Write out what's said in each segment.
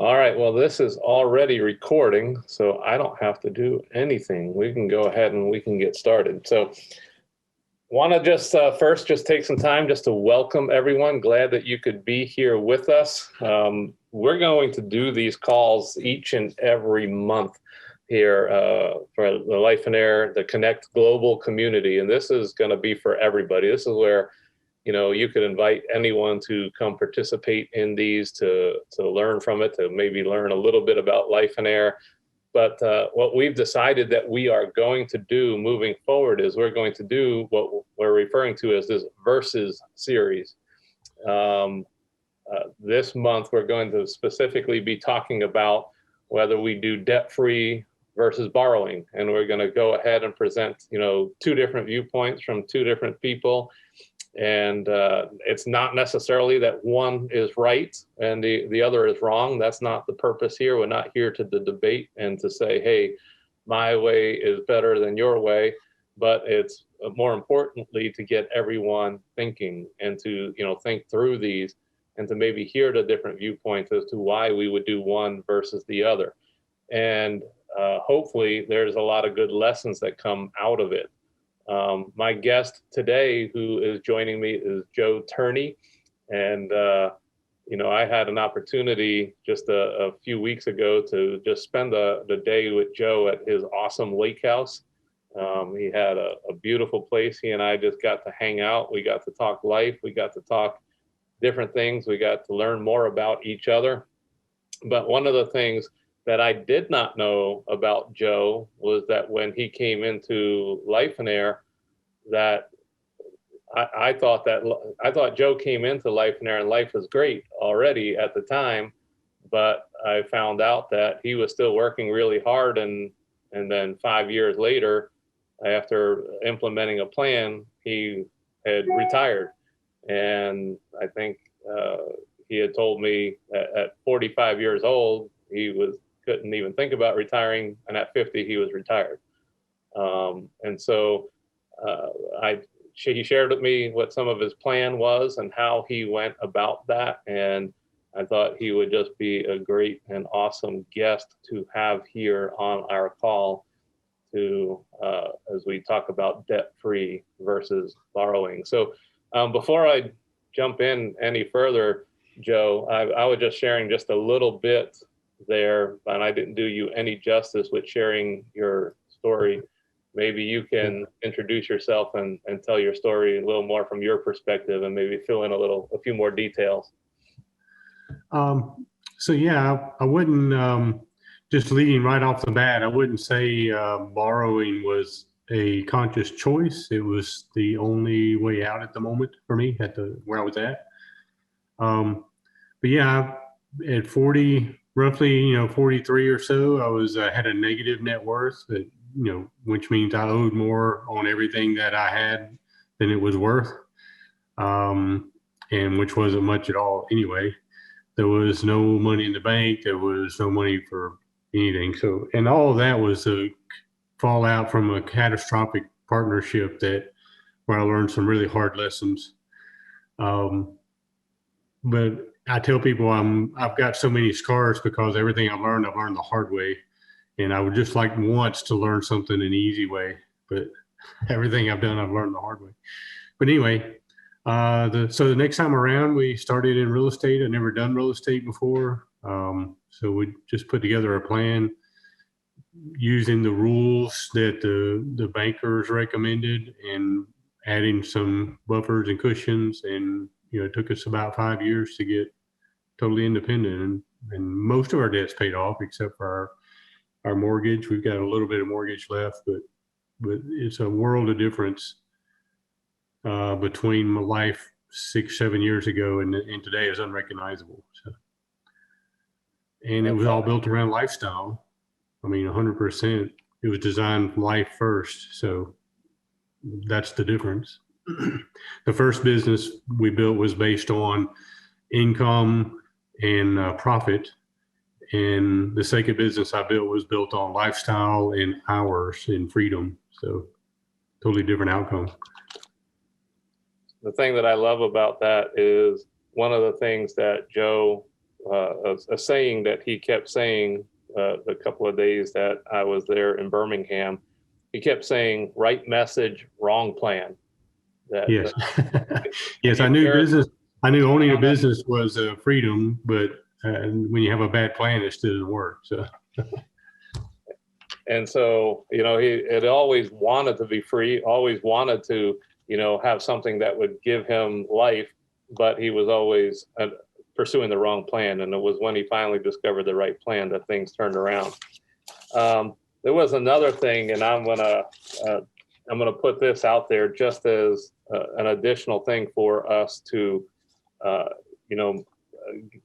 All right, well, this is already recording, so I don't have to do anything. We can go ahead and we can get started. So want to just first just take some time just to welcome everyone. Glad that you could be here with us. We're going to do these calls each and every month here for the Lifeonaire, the Connect Global community, and this is going to be for everybody. This is where you could invite anyone to come participate in these to learn from it, to maybe learn a little bit about Lifeonaire. But what we've decided that we are going to do moving forward is we're going to do what we're referring to as this versus series. This month, we're going to specifically be talking about whether we do debt-free versus borrowing. And we're going to go ahead and present, two different viewpoints from two different people. And it's not necessarily that one is right and the other is wrong. That's not the purpose here. We're not here to debate and to say, hey, my way is better than your way. But it's more importantly to get everyone thinking and to think through these and to maybe hear the different viewpoints as to why we would do one versus the other. And hopefully there's a lot of good lessons that come out of it. My guest today who is joining me is Joe Turney. And, I had an opportunity just a few weeks ago to just spend the day with Joe at his awesome lake house. He had a beautiful place. He and I just got to hang out. We got to talk life. We got to talk different things. We got to learn more about each other. But one of the things that I did not know about Joe was that when he came into Lifeonaire, that I thought Joe came into Lifeonaire and life was great already at the time, but I found out that he was still working really hard, and then 5 years later, after implementing a plan, he had retired, and I think he had told me that at 45 years old he couldn't even think about retiring, and at 50 he was retired. And so he shared with me what some of his plan was and how he went about that, and I thought he would just be a great and awesome guest to have here on our call to as we talk about debt-free versus borrowing. So before I jump in any further, Joe, I was just sharing just a little bit there, and I didn't do you any justice with sharing your story. Maybe you can introduce yourself and tell your story a little more from your perspective, and maybe fill in a few more details. So yeah, I wouldn't, just leading right off the bat, I wouldn't say borrowing was a conscious choice. It was the only way out at the moment for me where I was at. But yeah, at 40, roughly, 43 or so, I had a negative net worth, that, which means I owed more on everything that I had than it was worth, and which wasn't much at all anyway. There was no money in the bank. There was no money for anything. So, and all of that was a fallout from a catastrophic partnership where I learned some really hard lessons. But I tell people I've got so many scars because everything I've learned the hard way. And I would just like once to learn something an easy way, but everything I've done, I've learned the hard way. But anyway, so the next time around, we started in real estate. I'd never done real estate before. So we just put together a plan using the rules that the bankers recommended and adding some buffers and cushions. And, it took us about 5 years to get totally independent. And most of our debt's paid off except for our mortgage. We've got a little bit of mortgage left, but it's a world of difference between my life 6-7 years ago and today is unrecognizable. So, and it was all built around lifestyle. I mean, 100%. It was designed life first. So that's the difference. The first business we built was based on income and profit. And the second business I built was built on lifestyle and hours and freedom. So totally different outcome. The thing that I love about that is one of the things that Joe a saying that he kept saying the couple of days that I was there in Birmingham. He kept saying, right message, wrong plan. Yes. Yes, I knew business. I knew owning a business was freedom, but when you have a bad plan, it still doesn't work. So. And so, he had always wanted to be free, always wanted to, have something that would give him life, but he was always pursuing the wrong plan. And it was when he finally discovered the right plan that things turned around. There was another thing, and I'm gonna put this out there just as an additional thing for us to,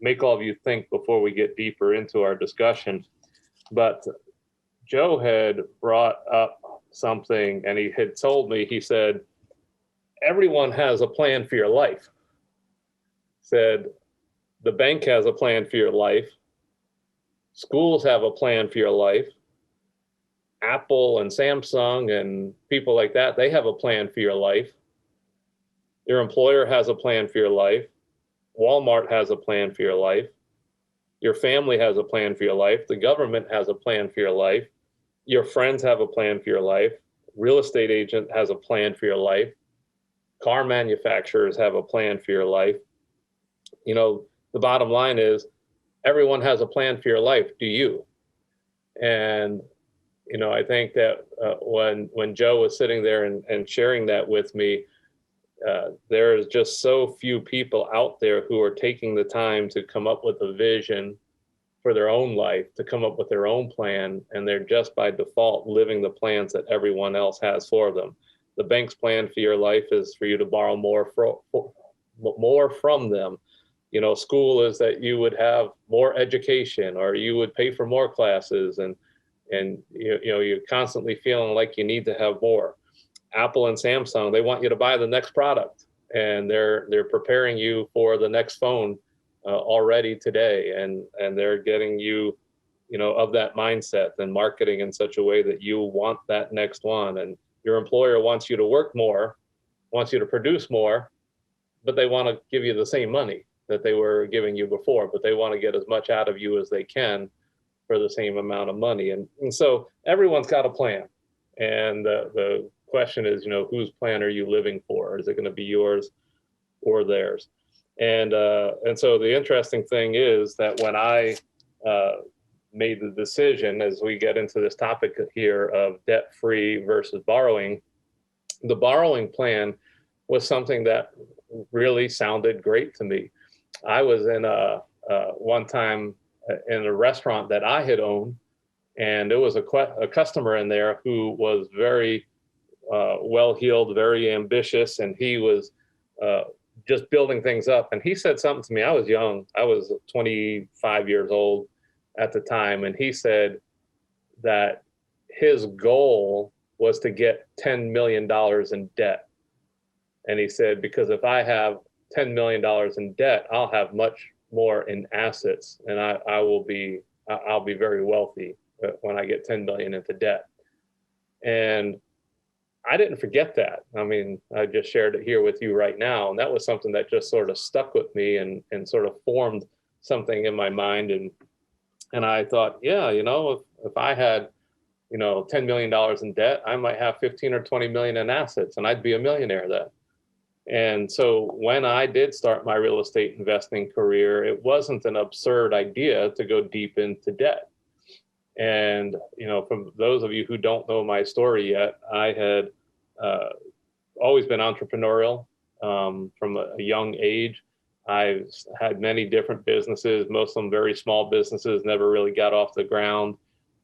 make all of you think before we get deeper into our discussion. But Joe had brought up something, and he had told me, he said, everyone has a plan for your life. Said, the bank has a plan for your life. Schools have a plan for your life. Apple and Samsung and people like that, they have a plan for your life. Your employer has a plan for your life. Walmart has a plan for your life. Your family has a plan for your life. The government has a plan for your life. Your friends have a plan for your life. Real estate agent has a plan for your life. Car manufacturers have a plan for your life. The bottom line is everyone has a plan for your life. Do you? And, I think that when Joe was sitting there and sharing that with me, there is just so few people out there who are taking the time to come up with a vision for their own life, to come up with their own plan, and they're just by default living the plans that everyone else has for them. The bank's plan for your life is for you to borrow more from them. School is that you would have more education, or you would pay for more classes, and you're constantly feeling like you need to have more. Apple and Samsung, they want you to buy the next product, and they're preparing you for the next phone already today, and they're getting you, of that mindset and marketing in such a way that you want that next one. And your employer wants you to work more, wants you to produce more, but they want to give you the same money that they were giving you before, but they want to get as much out of you as they can for the same amount of money. And so everyone's got a plan. And the question is, whose plan are you living for? Is it going to be yours or theirs? And so the interesting thing is that when I made the decision, as we get into this topic here of debt-free versus borrowing, the borrowing plan was something that really sounded great to me. I was in one time in a restaurant that I had owned, and there was a customer in there who was very well-heeled, very ambitious, and he was just building things up. And he said something to me. I was young. I was 25 years old at the time. And he said that his goal was to get $10 million in debt. And he said, because if I have $10 million in debt, I'll have much more in assets, and I'll be very wealthy when I get 10 million into debt. And I didn't forget that. I mean, I just shared it here with you right now. And that was something that just sort of stuck with me and sort of formed something in my mind. And I thought, yeah, if I had, $10 million in debt, I might have 15 or 20 million in assets, and I'd be a millionaire then. And so when I did start my real estate investing career, it wasn't an absurd idea to go deep into debt. And, from those of you who don't know my story yet, I had always been entrepreneurial from a young age. I've had many different businesses, most of them very small businesses, never really got off the ground.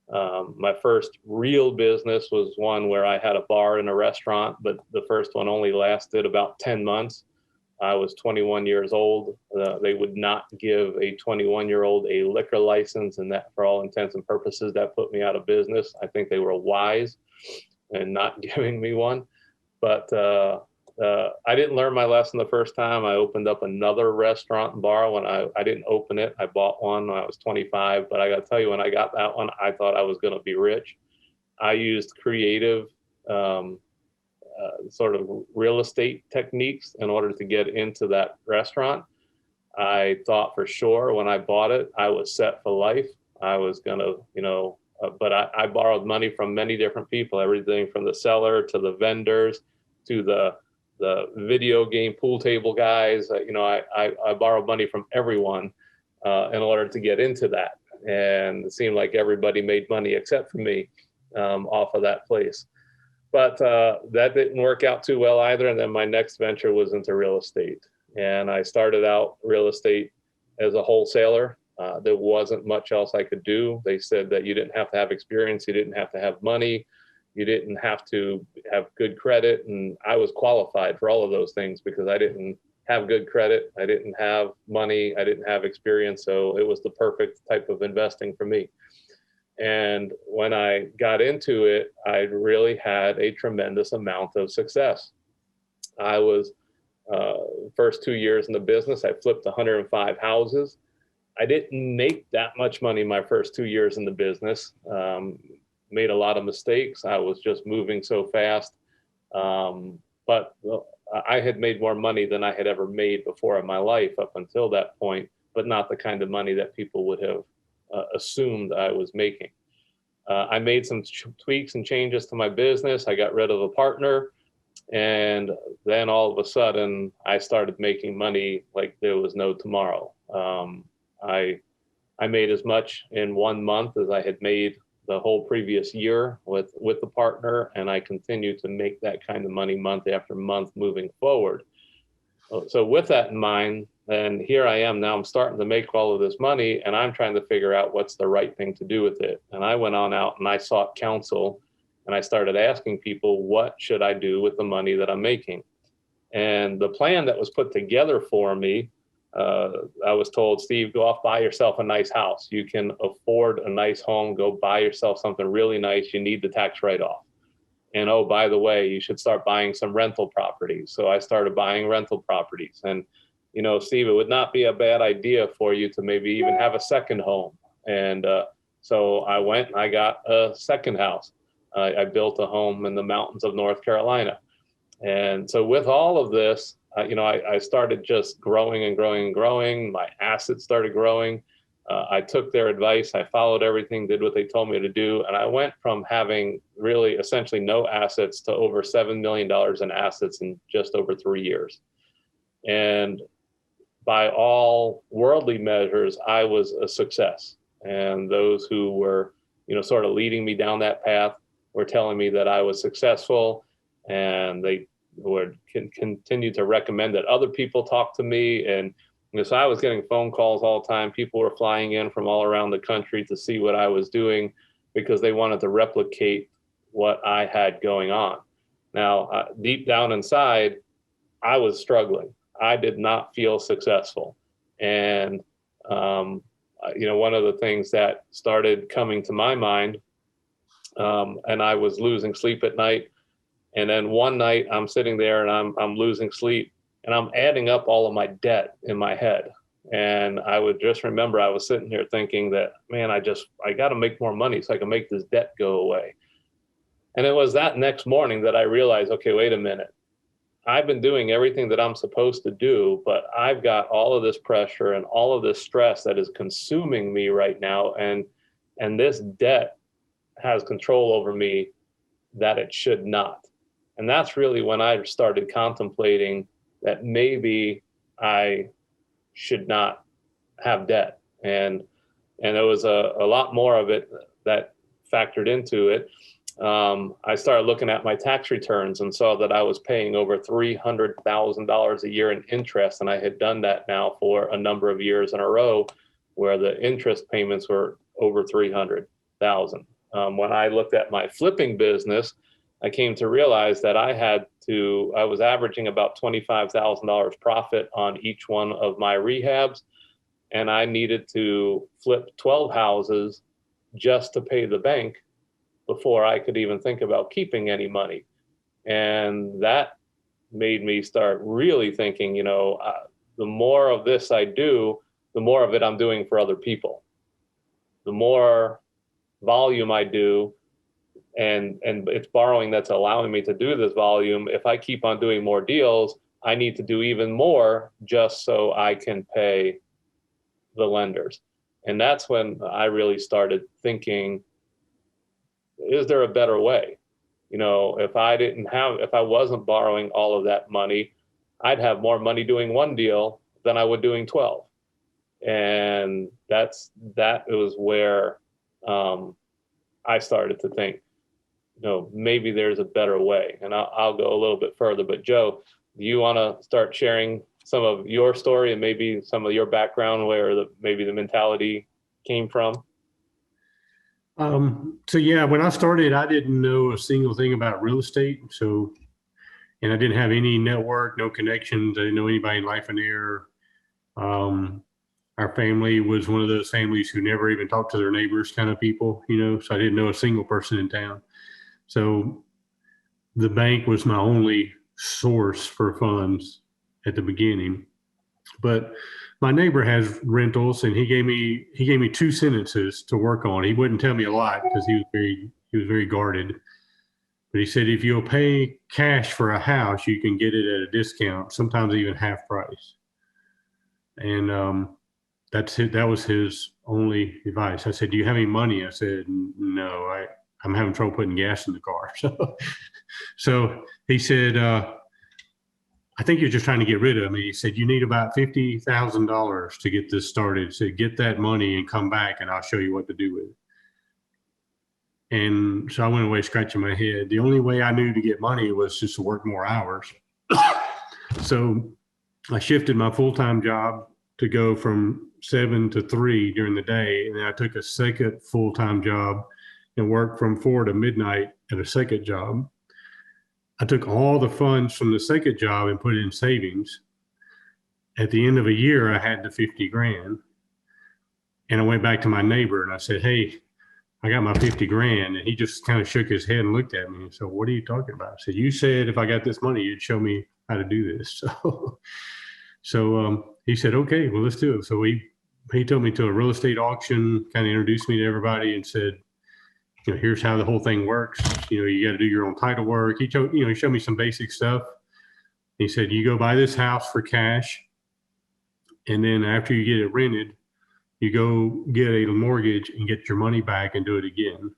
My first real business was one where I had a bar and a restaurant, but the first one only lasted about 10 months. I was 21 years old. They would not give a 21-year-old a liquor license, and that, for all intents and purposes, that put me out of business. I think they were wise in not giving me one. But I didn't learn my lesson the first time. I opened up another restaurant and bar. When I didn't open it, I bought one when I was 25. But I got to tell you, when I got that one, I thought I was going to be rich. I used creative sort of real estate techniques in order to get into that restaurant. I thought for sure when I bought it, I was set for life. I was going to, but I borrowed money from many different people, everything from the seller to the vendors to the video game pool table guys. I borrowed money from everyone in order to get into that. And it seemed like everybody made money except for me off of that place. But that didn't work out too well either. And then my next venture was into real estate. And I started out real estate as a wholesaler. There wasn't much else I could do. They said that you didn't have to have experience, you didn't have to have money, you didn't have to have good credit. And I was qualified for all of those things because I didn't have good credit, I didn't have money, I didn't have experience. So it was the perfect type of investing for me. And when I got into it, I really had a tremendous amount of success. I was first 2 years in the business, I flipped 105 houses. I didn't make that much money my first 2 years in the business. Made a lot of mistakes. I was just moving so fast. But I had made more money than I had ever made before in my life up until that point, but not the kind of money that people would have assumed I was making. I made some tweaks and changes to my business. I got rid of a partner. And then all of a sudden, I started making money like there was no tomorrow. I made as much in 1 month as I had made the whole previous year with the partner, and I continue to make that kind of money month after month moving forward. So with that in mind, and here I am now, I'm starting to make all of this money, and I'm trying to figure out what's the right thing to do with it. And I went on out and I sought counsel, and I started asking people, what should I do with the money that I'm making? And the plan that was put together for me, I was told, Steve, go off, buy yourself a nice house. You can afford a nice home. Go buy yourself something really nice. You need the tax write-off. And oh, by the way, you should start buying some rental properties. So I started buying rental properties. And, Steve, it would not be a bad idea for you to maybe even have a second home. And so I went and I got a second house. I built a home in the mountains of North Carolina. And so with all of this, I started just growing and growing and growing. My assets started growing. I took their advice. I followed everything, did what they told me to do. And I went from having really essentially no assets to over $7 million in assets in just over 3 years. And by all worldly measures, I was a success. And those who were, sort of leading me down that path were telling me that I was successful, and they would continue to recommend that other people talk to me. And so I was getting phone calls all the time. People were flying in from all around the country to see what I was doing because they wanted to replicate what I had going on. Now, deep down inside, I was struggling. I did not feel successful. And, one of the things that started coming to my mind, and I was losing sleep at night. And then one night I'm sitting there and I'm losing sleep, and I'm adding up all of my debt in my head. And I would just remember I was sitting here thinking that, man, I got to make more money so I can make this debt go away. And it was that next morning that I realized, okay, wait a minute. I've been doing everything that I'm supposed to do, but I've got all of this pressure and all of this stress that is consuming me right now. And this debt has control over me that it should not. And that's really when I started contemplating that maybe I should not have debt. And there was a lot more of it that factored into it. I started looking at my tax returns and saw that I was paying over $300,000 a year in interest. And I had done that now for a number of years in a row where the interest payments were over $300,000. When I looked at my flipping business, I came to realize that I was averaging about $25,000 profit on each one of my rehabs. And I needed to flip 12 houses just to pay the bank before I could even think about keeping any money. And that made me start really thinking, the more of this I do, the more of it I'm doing for other people. The more volume I do, and it's borrowing that's allowing me to do this volume. If I keep on doing more deals, I need to do even more just so I can pay the lenders. And that's when I really started thinking, is there a better way? If I wasn't borrowing all of that money, I'd have more money doing one deal than I would doing 12. And that was where I started to think, maybe there's a better way. And I'll go a little bit further. But Joe, do you want to start sharing some of your story and maybe some of your background where maybe the mentality came from? So yeah, when I started, I didn't know a single thing about real estate. And I didn't have any network, no connections. I didn't know anybody in Lifeonaire. Our family was one of those families who never even talked to their neighbors kind of people, so I didn't know a single person in town. So the bank was my only source for funds at the beginning. But my neighbor has rentals, and he gave me 2 sentences to work on. He wouldn't tell me a lot because he was very guarded. But he said, if you'll pay cash for a house, you can get it at a discount, sometimes even half price. And that was his only advice. I said, do you have any money? I said, no, I'm having trouble putting gas in the car. So he said, I think you're just trying to get rid of me. He said, you need about $50,000 to get this started. He said, get that money and come back and I'll show you what to do with it. And so I went away scratching my head. The only way I knew to get money was just to work more hours. So I shifted my full-time job to go from 7 to 3 during the day. And then I took a second full-time job and worked from 4 to midnight at a second job. I took all the funds from the second job and put it in savings. At the end of a year, I had the 50 grand. And I went back to my neighbor and I said, hey, I got my 50 grand. And he just kind of shook his head and looked at me and said, what are you talking about? I said, you said if I got this money, you'd show me how to do this. So he said, okay, well, let's do it. So he took me to a real estate auction, kind of introduced me to everybody and said, here's how the whole thing works. You got to do your own title work. He showed me some basic stuff. He said, you go buy this house for cash. And then after you get it rented, you go get a mortgage and get your money back and do it again.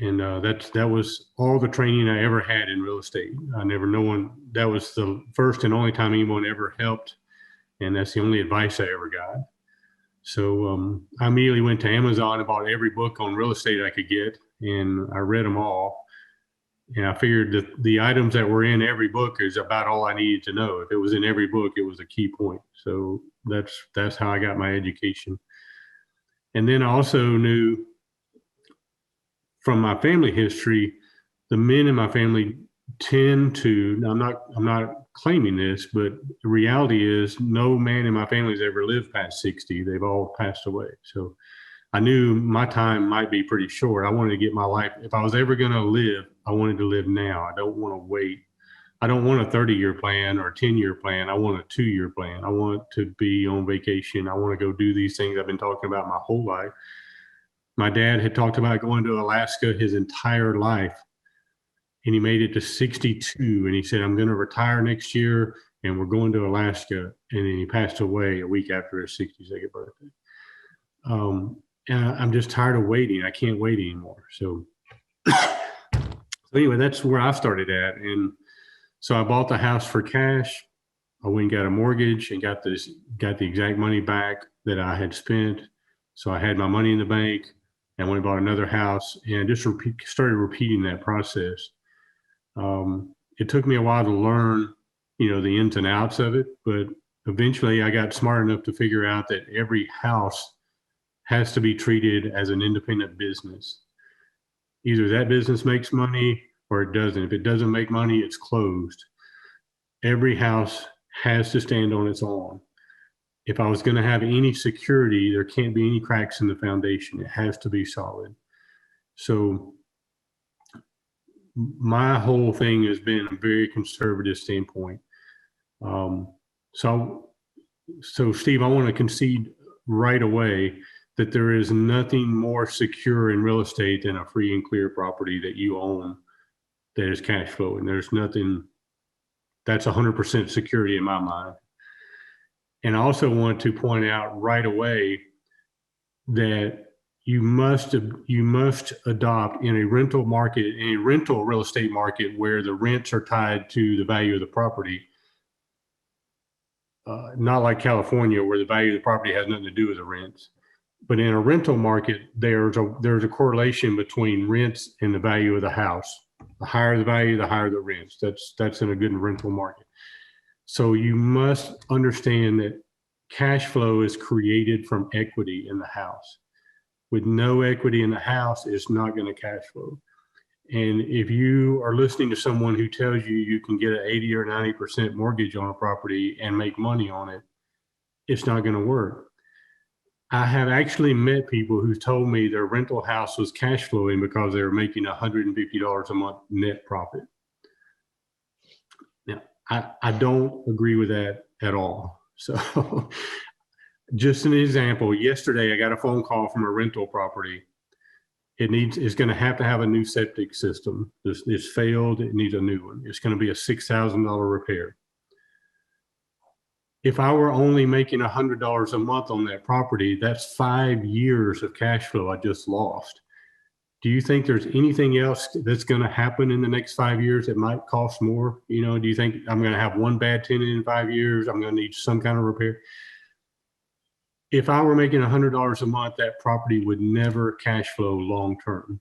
And that was all the training I ever had in real estate. That was the first and only time anyone ever helped. And that's the only advice I ever got. So I immediately went to Amazon and bought every book on real estate I could get, and I read them all. And I figured that the items that were in every book is about all I needed to know. If it was in every book, it was a key point. So that's how I got my education. And then I also knew from my family history, the men in my family tend to, I'm not claiming this, but the reality is no man in my family has ever lived past 60. They've all passed away. So I knew my time might be pretty short. I wanted to get my life. If I was ever going to live, I wanted to live now. I don't want to wait. I don't want a 30-year plan or a 10-year plan. I want a 2-year plan. I want to be on vacation. I want to go do these things I've been talking about my whole life. My dad had talked about going to Alaska his entire life. And he made it to 62. And he said, I'm going to retire next year and we're going to Alaska. And then he passed away a week after his 62nd birthday. And I'm just tired of waiting. I can't wait anymore. So anyway, that's where I started at. And so I bought the house for cash. I went and got a mortgage and got the exact money back that I had spent. So I had my money in the bank and went and bought another house and just started repeating that process. It took me a while to learn, the ins and outs of it, but eventually I got smart enough to figure out that every house has to be treated as an independent business. Either that business makes money or it doesn't. If it doesn't make money, it's closed. Every house has to stand on its own. If I was going to have any security, there can't be any cracks in the foundation. It has to be solid. So my whole thing has been a very conservative standpoint. So Steve, I want to concede right away that there is nothing more secure in real estate than a free and clear property that you own that is cash flowing. There's nothing That's 100% security in my mind. And I also want to point out right away that you must adopt in a rental market, in a rental real estate market where the rents are tied to the value of the property. Not like California where the value of the property has nothing to do with the rents. But in a rental market, there's a correlation between rents and the value of the house. The higher the value, the higher the rents. That's in a good rental market. So you must understand that cash flow is created from equity in the house. With no equity in the house, it's not going to cash flow. And if you are listening to someone who tells you you can get an 80 or 90% mortgage on a property and make money on it, it's not going to work. I have actually met people who told me their rental house was cash flowing because they were making $150 a month net profit. Now, I don't agree with that at all. So just an example, yesterday I got a phone call from a rental property. It's going to have a new septic system. It's failed. It needs a new one. It's going to be a $6,000 repair. If I were only making $100 a month on that property, that's 5 years of cash flow I just lost. Do you think there's anything else that's going to happen in the next 5 years that might cost more? Do you think I'm going to have one bad tenant in 5 years? I'm going to need some kind of repair. If I were making $100 a month, that property would never cash flow long term.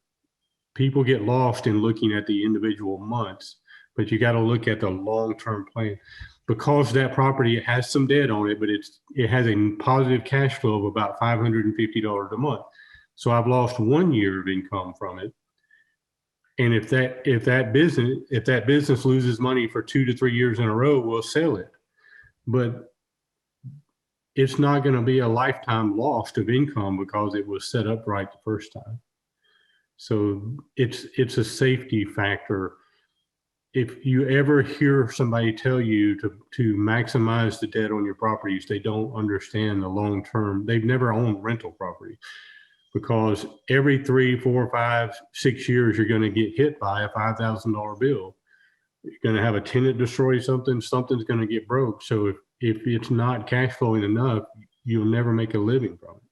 People get lost in looking at the individual months, but you got to look at the long-term plan. Because that property has some debt on it, but it has a positive cash flow of about $550 a month. So I've lost 1 year of income from it. And if that business loses money for 2 to 3 years in a row, we'll sell it. But it's not going to be a lifetime loss of income because it was set up right the first time. So it's a safety factor. If you ever hear somebody tell you to maximize the debt on your properties, they don't understand the long term. They've never owned rental property, because every 3, 4, 5, 6 years you're going to get hit by a $5,000 bill. You're going to have a tenant destroy something. Something's going to get broke. So if it's not cash flowing enough, you'll never make a living from it.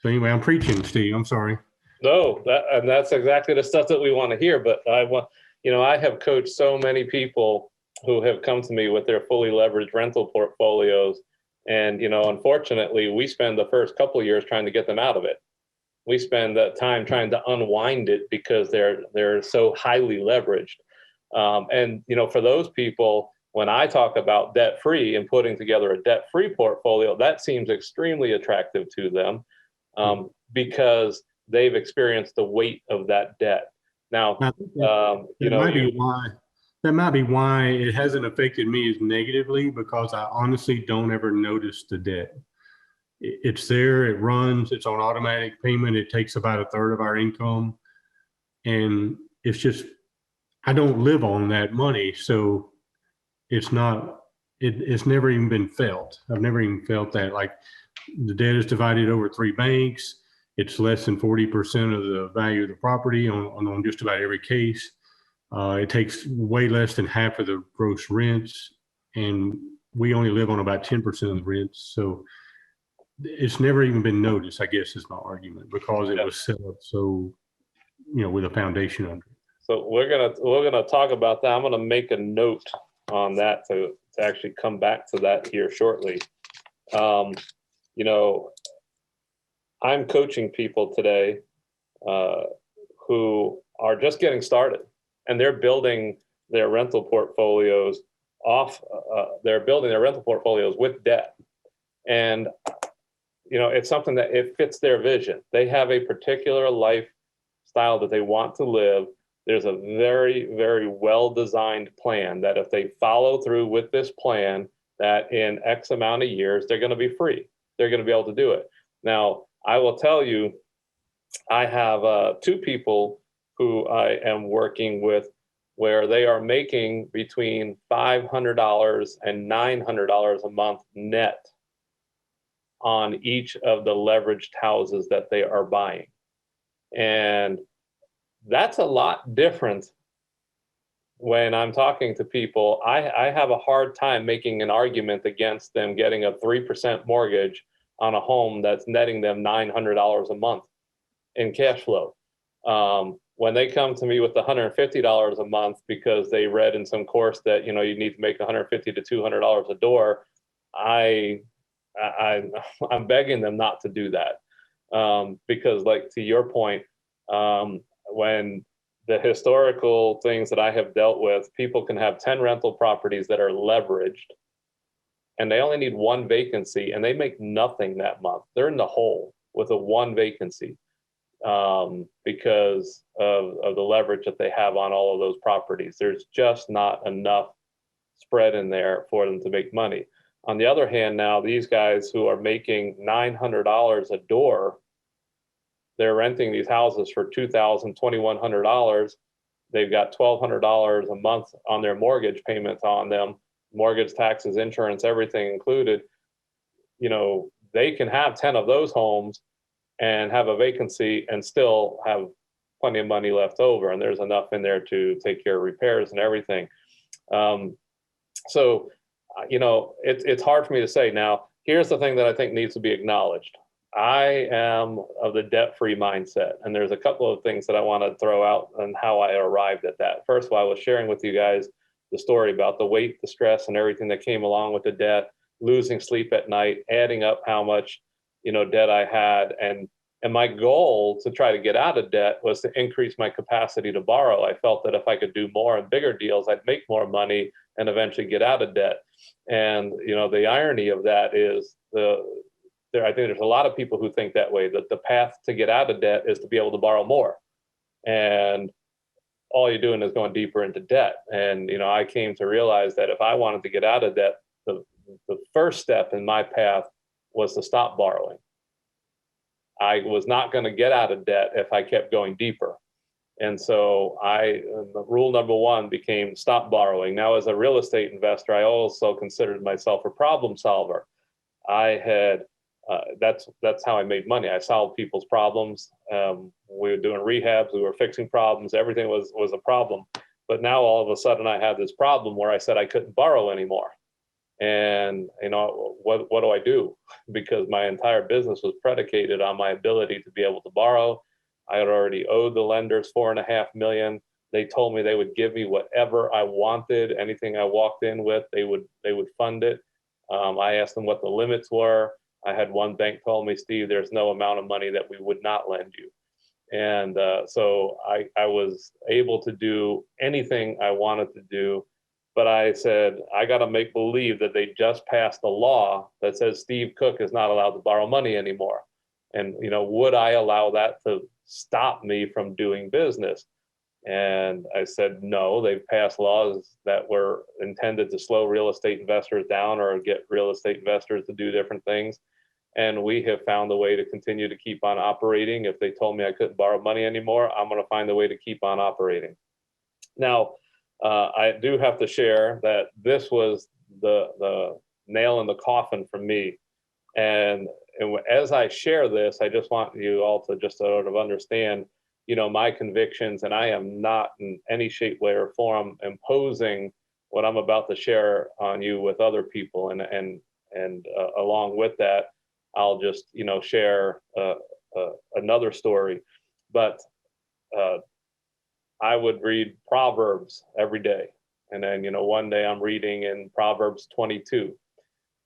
So anyway, I'm preaching, Steve. I'm sorry. No, that's exactly the stuff that we want to hear. But I have coached so many people who have come to me with their fully leveraged rental portfolios. And, unfortunately, we spend the first couple of years trying to get them out of it. We spend that time trying to unwind it because they're so highly leveraged. And for those people, when I talk about debt-free and putting together a debt-free portfolio, that seems extremely attractive to them because they've experienced the weight of that debt. Now, that might be why it hasn't affected me as negatively, because I honestly don't ever notice the debt. It's there, it runs, it's on automatic payment. It takes about a third of our income. And it's just, I don't live on that money. So it's never even been felt. I've never even felt that. Like, the debt is divided over 3 banks. It's less than 40% of the value of the property on just about every case. It takes way less than half of the gross rents, and we only live on about 10% of the rents. So it's never even been noticed, I guess is my argument, because it was set up so, with a foundation under it. So we're gonna talk about that. I'm gonna make a note on that to actually come back to that here shortly. I'm coaching people today who are just getting started, and they're building their rental portfolios with debt. And, it's something that it fits their vision. They have a particular lifestyle that they want to live. There's a very, very well-designed plan that if they follow through with this plan, that in X amount of years, they're going to be free. They're going to be able to do it. Now, I will tell you, I have 2 people who I am working with where they are making between $500 and $900 a month net on each of the leveraged houses that they are buying. And that's a lot different when I'm talking to people, I have a hard time making an argument against them getting a 3% mortgage on a home that's netting them $900 a month in cash flow. When they come to me with $150 a month because they read in some course that, you know, you need to make $150 to $200 a door, I, I'm begging them not to do that. Because, like, to your point, when the historical things that I have dealt with, people can have 10 rental properties that are leveraged and they only need one vacancy and they make nothing that month. They're in the hole with a one vacancy, because of the leverage that they have on all of those properties. There's just not enough spread in there for them to make money. On the other hand, now these guys who are making $900 a door, they're renting these houses for $2,000, $2,100. They've got $1,200 a month on their mortgage payments on them, mortgage, taxes, insurance, everything included. You know, they can have 10 of those homes and have a vacancy and still have plenty of money left over. And there's enough in there to take care of repairs and everything. So, you know, it's hard for me to say. Now, here's the thing that I think needs to be acknowledged. I am of the debt-free mindset, and there's a couple of things that I want to throw out and how I arrived at that. First of all, I was sharing with you guys the story about the weight, the stress, and everything that came along with the debt, losing sleep at night, adding up how much, you know, debt I had, and my goal to try to get out of debt was to increase my capacity to borrow. I felt that if I could do more and bigger deals, I'd make more money and eventually get out of debt. And, you know, the irony of that is I think there's a lot of people who think that way, that the path to get out of debt is to be able to borrow more. And all you're doing is going deeper into debt. And, you know, I came to realize that if I wanted to get out of debt, the first step in my path was to stop borrowing. I was not going to get out of debt if I kept going deeper. And so rule number one became stop borrowing. Now, as a real estate investor, I also considered myself a problem solver. That's how I made money. I solved people's problems. We were doing rehabs, we were fixing problems. Everything was a problem. But now all of a sudden I had this problem where I said I couldn't borrow anymore. And, you know, what do I do? Because my entire business was predicated on my ability to be able to borrow. I had already owed the lenders $4.5 million. They told me they would give me whatever I wanted. Anything I walked in with, they would fund it. I asked them what the limits were. I had one bank tell me, Steve, there's no amount of money that we would not lend you. And so I was able to do anything I wanted to do. But I said, I got to make believe that they just passed a law that says Steve Cook is not allowed to borrow money anymore. And, you know, would I allow that to stop me from doing business? And I said, no, they've passed laws that were intended to slow real estate investors down or get real estate investors to do different things. And we have found a way to continue to keep on operating. If they told me I couldn't borrow money anymore, I'm going to find a way to keep on operating. Now, I do have to share that this was the nail in the coffin for me. And as I share this, I just want you all to just sort of understand, you know, my convictions, and I am not in any shape, way, or form imposing what I'm about to share on you with other people. And along with that, I'll just, you know, share another story. But I would read Proverbs every day. And then, you know, one day I'm reading in Proverbs 22.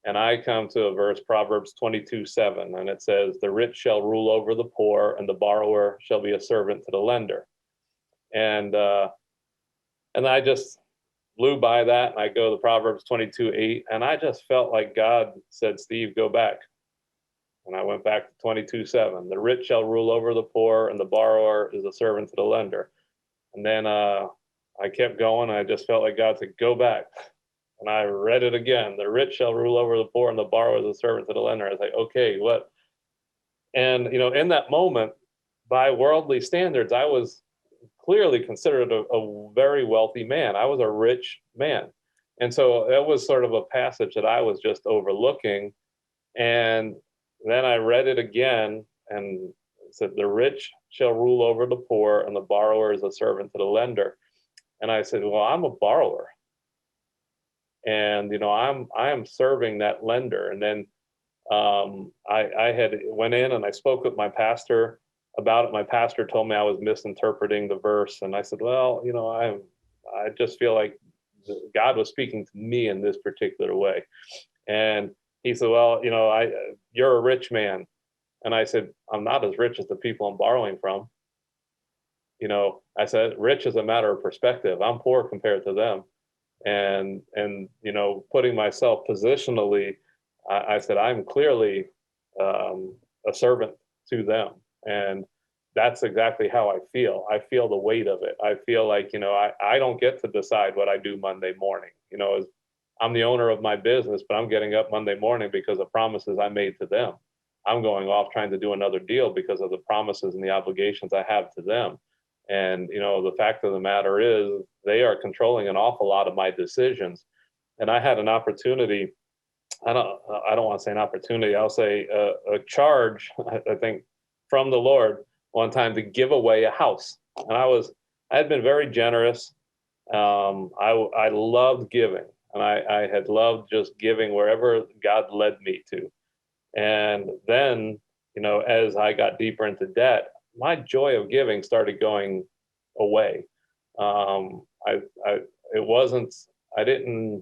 And I come to a verse, Proverbs 22:7, and it says, the rich shall rule over the poor, and the borrower shall be a servant to the lender. And I just blew by that, and I go to Proverbs 22:8, and I just felt like God said, Steve, go back. And I went back to 22:7. The rich shall rule over the poor, and the borrower is a servant to the lender. And then I kept going. I just felt like God said, go back. And I read it again. The rich shall rule over the poor, and the borrower is a servant to the lender. I was like, okay, what? And, you know, in that moment, by worldly standards, I was clearly considered a very wealthy man. I was a rich man. And so that was sort of a passage that I was just overlooking. And then I read it again, and it said, the rich shall rule over the poor, and the borrower is a servant to the lender. And I said, well, I'm a borrower. And, I am serving that lender. And then I had went in and I spoke with my pastor about it. My pastor told me I was misinterpreting the verse. And I said, well, I just feel like God was speaking to me in this particular way. And he said, well, you're a rich man. And I said, I'm not as rich as the people I'm borrowing from. I said, rich is a matter of perspective. I'm poor compared to them. And putting myself positionally, I said, I'm clearly a servant to them. And that's exactly how I feel. I feel the weight of it. I feel like, I don't get to decide what I do Monday morning. I'm the owner of my business, but I'm getting up Monday morning because of promises I made to them. I'm going off trying to do another deal because of the promises and the obligations I have to them. And, the fact of the matter is they are controlling an awful lot of my decisions. And I had an opportunity. I don't want to say an opportunity. I'll say a charge, I think, from the Lord one time to give away a house. And I had been very generous. I loved giving, and I had loved just giving wherever God led me to. And then, as I got deeper into debt, my joy of giving started going away. It wasn't, I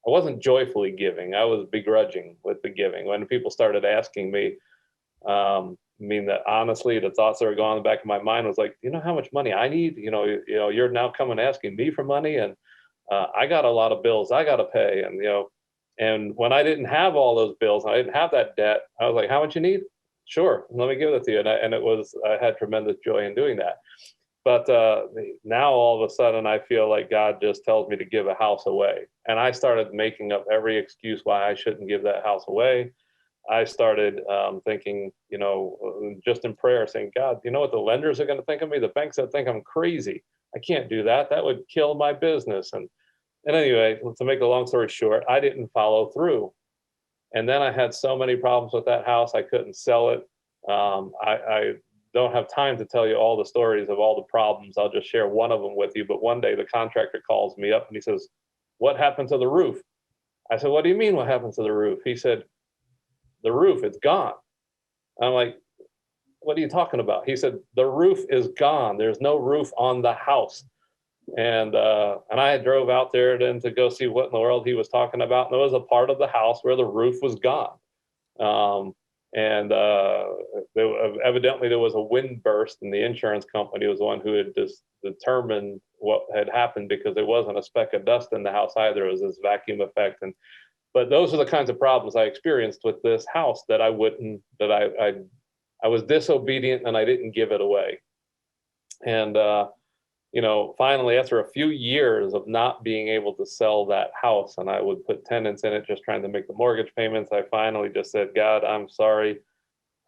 wasn't joyfully giving. I was begrudging with the giving. When people started asking me, that honestly, the thoughts that were going in the back of my mind was like, you know how much money I need? You're now coming asking me for money, and I got a lot of bills I got to pay, and when I didn't have all those bills, and I didn't have that debt, I was like, how much you need? Sure, let me give it to you. And I had tremendous joy in doing that. But now all of a sudden, I feel like God just tells me to give a house away. And I started making up every excuse why I shouldn't give that house away. I started thinking, just in prayer, saying, God, you know what the lenders are going to think of me? The banks that think I'm crazy. I can't do that. That would kill my business. And anyway, to make a long story short, I didn't follow through. And then I had so many problems with that house, I couldn't sell it. I don't have time to tell you all the stories of all the problems. I'll just share one of them with you. But one day the contractor calls me up and he says, what happened to the roof? I said, what do you mean what happened to the roof? He said, the roof, it's gone. I'm like, what are you talking about? He said, the roof is gone. There's no roof on the house. And I drove out there then to go see what in the world he was talking about. And there was a part of the house where the roof was gone. Evidently there was a wind burst, and the insurance company was the one who had just determined what had happened, because there wasn't a speck of dust in the house either. It was this vacuum effect. But those are the kinds of problems I experienced with this house that I was disobedient and I didn't give it away. And, finally, after a few years of not being able to sell that house, and I would put tenants in it just trying to make the mortgage payments, I finally just said, God, I'm sorry.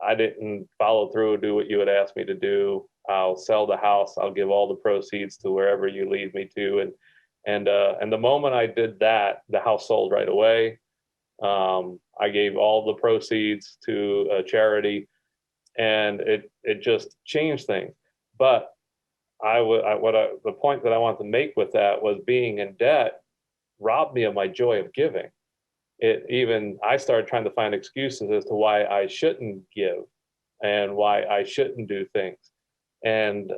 I didn't follow through, do what you had asked me to do. I'll sell the house. I'll give all the proceeds to wherever you lead me to. And the moment I did that, the house sold right away. I gave all the proceeds to a charity, and it just changed things. But the point that I want to make with that was being in debt robbed me of my joy of giving. I started trying to find excuses as to why I shouldn't give and why I shouldn't do things. And,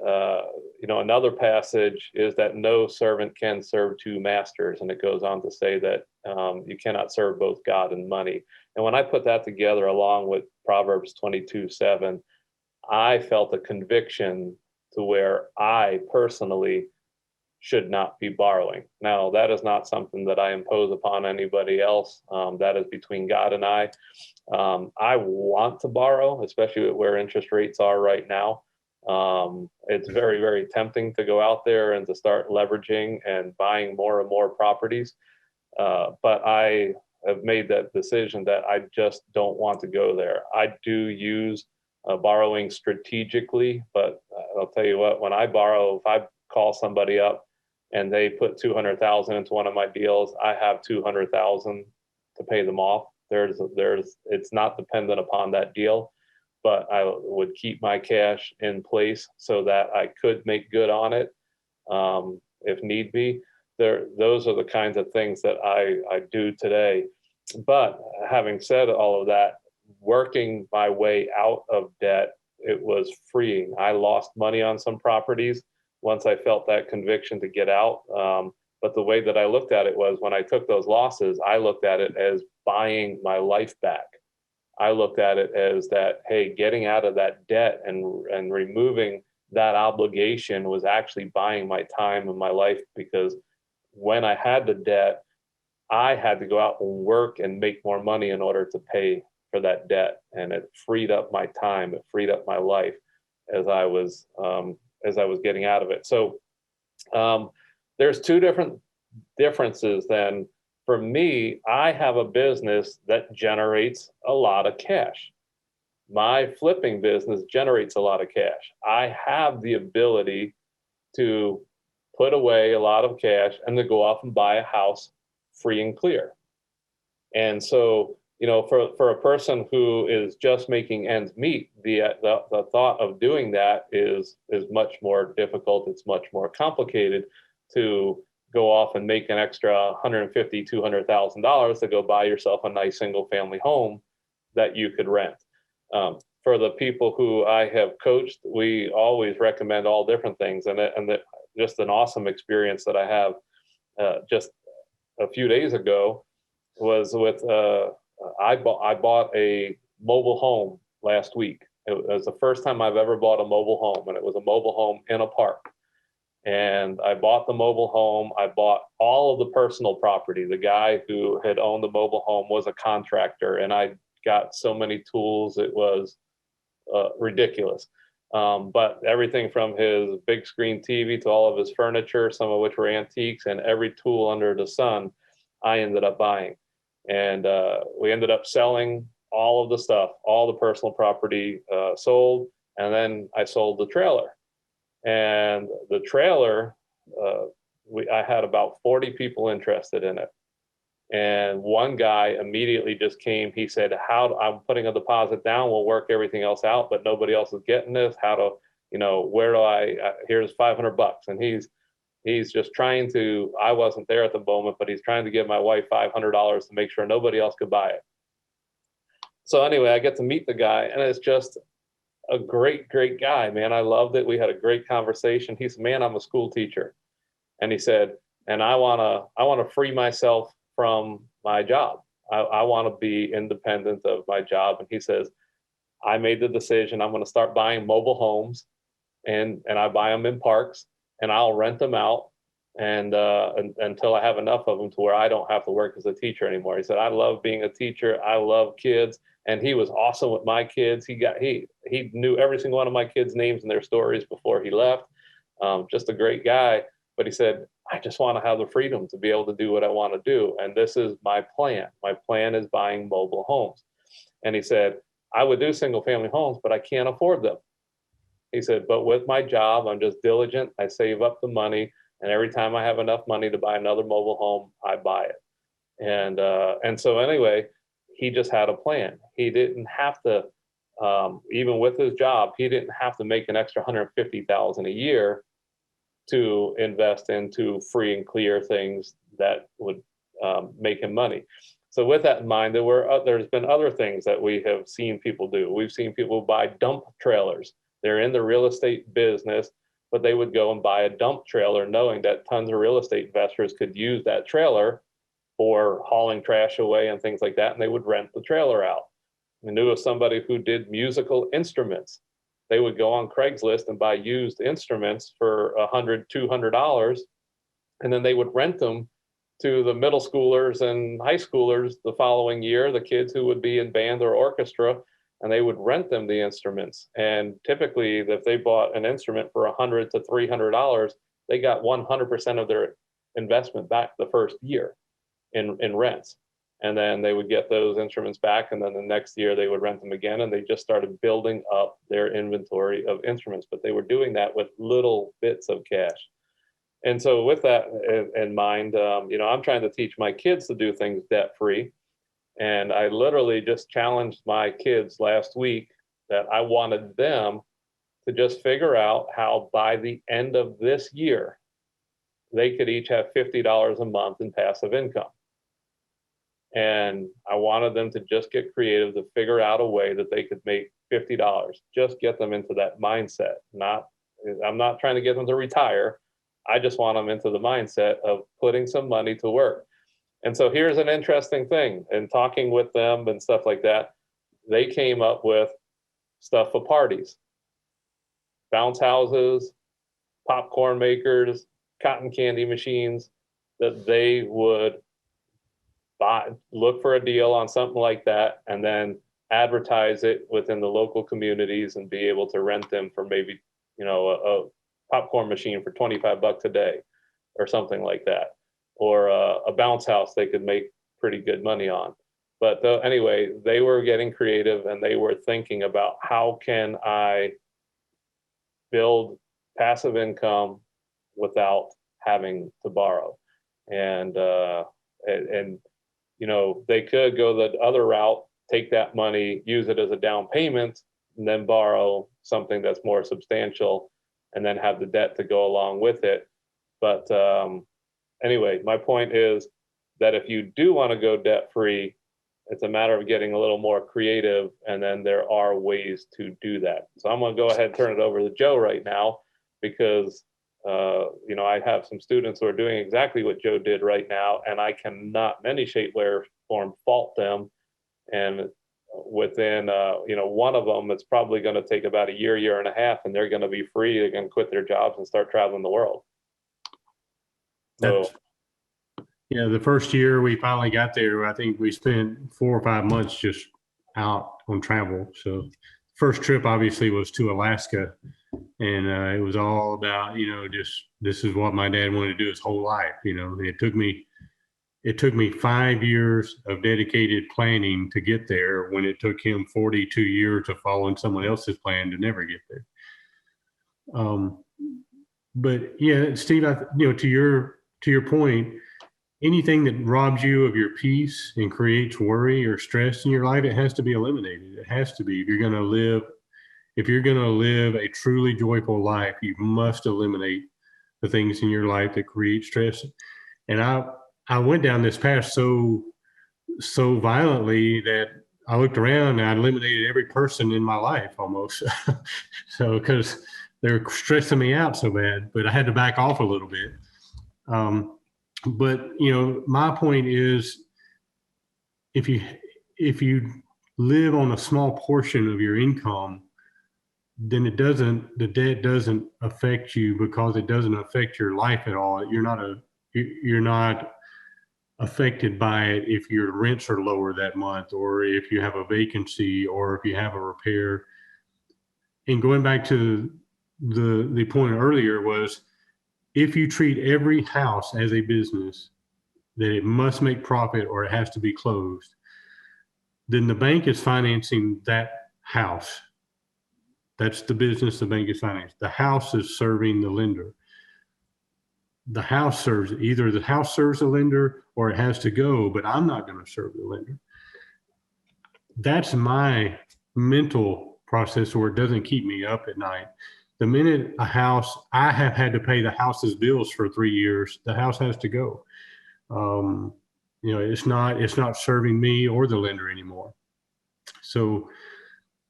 another passage is that no servant can serve two masters. And it goes on to say that you cannot serve both God and money. And when I put that together along with Proverbs 22:7, I felt a conviction to where I personally should not be borrowing. Now, that is not something that I impose upon anybody else. That is between God and I. I want to borrow, especially where interest rates are right now. It's very, very tempting to go out there and to start leveraging and buying more and more properties. But I have made that decision that I just don't want to go there. I do use borrowing strategically, but I'll tell you what, when I borrow, if I call somebody up and they put 200,000 into one of my deals, I have 200,000 to pay them off. It's not dependent upon that deal, but I would keep my cash in place so that I could make good on it. if need be. Those are the kinds of things that I do today. But having said all of that, working my way out of debt, it was freeing. I lost money on some properties once I felt that conviction to get out. But the way that I looked at it was, when I took those losses, I looked at it as buying my life back. I looked at it as that, hey, getting out of that debt and removing that obligation was actually buying my time and my life, because when I had the debt, I had to go out and work and make more money in order to pay for that debt. And it freed up my time. It freed up my life as I was getting out of it. So there's two differences then. For me, I have a business that generates a lot of cash. My flipping business generates a lot of cash. I have the ability to put away a lot of cash and to go off and buy a house free and clear. And so, for a person who is just making ends meet, the thought of doing that is much more difficult. It's much more complicated to go off and make an extra $150,000, $200,000 to go buy yourself a nice single family home that you could rent. For the people who I have coached, we always recommend all different things, and just an awesome experience that I have just a few days ago was with I bought a mobile home last week. It was the first time I've ever bought a mobile home, and it was a mobile home in a park. And I bought the mobile home. I bought all of the personal property. The guy who had owned the mobile home was a contractor, and I got so many tools. It was ridiculous. But everything from his big screen TV to all of his furniture, some of which were antiques, and every tool under the sun, I ended up buying. And we ended up selling all of the stuff, all the personal property sold. And then I sold the trailer. And the trailer, I had about 40 people interested in it. And one guy immediately just came. He said, I'm putting a deposit down. We'll work everything else out, but nobody else is getting this. Where do here's $500. And he's just trying to, I wasn't there at the moment, but he's trying to give my wife $500 to make sure nobody else could buy it. So anyway, I get to meet the guy, and it's just a great, great guy, man. I loved it. We had a great conversation. He said, man, I'm a school teacher. And he said, and I want to free myself from my job. I want to be independent of my job. And he says, I made the decision. I'm going to start buying mobile homes, and I buy them in parks, and I'll rent them out and until I have enough of them to where I don't have to work as a teacher anymore. He said, I love being a teacher. I love kids. And he was awesome with my kids. He knew every single one of my kids' names and their stories before he left. Just a great guy. But he said, I just want to have the freedom to be able to do what I want to do. And this is my plan. My plan is buying mobile homes. And he said, I would do single family homes, but I can't afford them. He said, but with my job, I'm just diligent. I save up the money. And every time I have enough money to buy another mobile home, I buy it. And so anyway, he just had a plan. He didn't have to, even with his job, he didn't have to make an extra $150,000 a year to invest into free and clear things that would make him money. So with that in mind, there's been other things that we have seen people do. We've seen people buy dump trailers. They're in the real estate business, but they would go and buy a dump trailer knowing that tons of real estate investors could use that trailer for hauling trash away and things like that, and they would rent the trailer out. I knew of somebody who did musical instruments. They would go on Craigslist and buy used instruments for $100, $200, and then they would rent them to the middle schoolers and high schoolers the following year, the kids who would be in band or orchestra, and they would rent them the instruments. And typically, if they bought an instrument for $100 to $300, they got 100% of their investment back the first year in rents. And then they would get those instruments back, and then the next year they would rent them again, and they just started building up their inventory of instruments. But they were doing that with little bits of cash. And so with that in mind, I'm trying to teach my kids to do things debt-free. And I literally just challenged my kids last week that I wanted them to just figure out how by the end of this year, they could each have $50 a month in passive income. And I wanted them to just get creative to figure out a way that they could make $50. Just get them into that mindset. I'm not trying to get them to retire. I just want them into the mindset of putting some money to work. And so here's an interesting thing. In talking with them and stuff like that, they came up with stuff for parties, bounce houses, popcorn makers, cotton candy machines, that they would buy, look for a deal on something like that, and then advertise it within the local communities and be able to rent them for maybe, a popcorn machine for $25 a day or something like that, or a bounce house they could make pretty good money on. But anyway, they were getting creative, and they were thinking about, how can I build passive income without having to borrow? And they could go the other route, take that money, use it as a down payment, and then borrow something that's more substantial, and then have the debt to go along with it. But anyway, my point is that if you do want to go debt-free, it's a matter of getting a little more creative, and then there are ways to do that. So I'm going to go ahead and turn it over to Joe right now, because I have some students who are doing exactly what Joe did right now, and I cannot in any shape, way, or form fault them. And within, one of them, it's probably going to take about a year and a half, and they're going to be free. They're going to quit their jobs and start traveling the world. So, yeah, the first year we finally got there, I think we spent 4 or 5 months just out on travel. So first trip obviously was to Alaska, and it was all about, just, this is what my dad wanted to do his whole life. It took me 5 years of dedicated planning to get there, when it took him 42 years of following someone else's plan to never get there. But yeah, Steve, to your point, anything that robs you of your peace and creates worry or stress in your life, it has to be eliminated. It has to be. If you're going to live a truly joyful life, you must eliminate the things in your life that create stress. And I went down this path so violently that I looked around and I eliminated every person in my life almost. So, because they're stressing me out so bad, but I had to back off a little bit. But my point is, if you live on a small portion of your income, then the debt doesn't affect you, because it doesn't affect your life at all. You're not affected by it if your rents are lower that month, or if you have a vacancy, or if you have a repair. And going back to the point earlier was, if you treat every house as a business, that it must make profit or it has to be closed, then the bank is financing that house. That's the business the bank is financing. The house is serving the lender. The house serves, either the house serves the lender or it has to go, but I'm not going to serve the lender. That's my mental process, where it doesn't keep me up at night. The minute I have had to pay the house's bills for 3 years, the house has to go. It's not serving me or the lender anymore. So,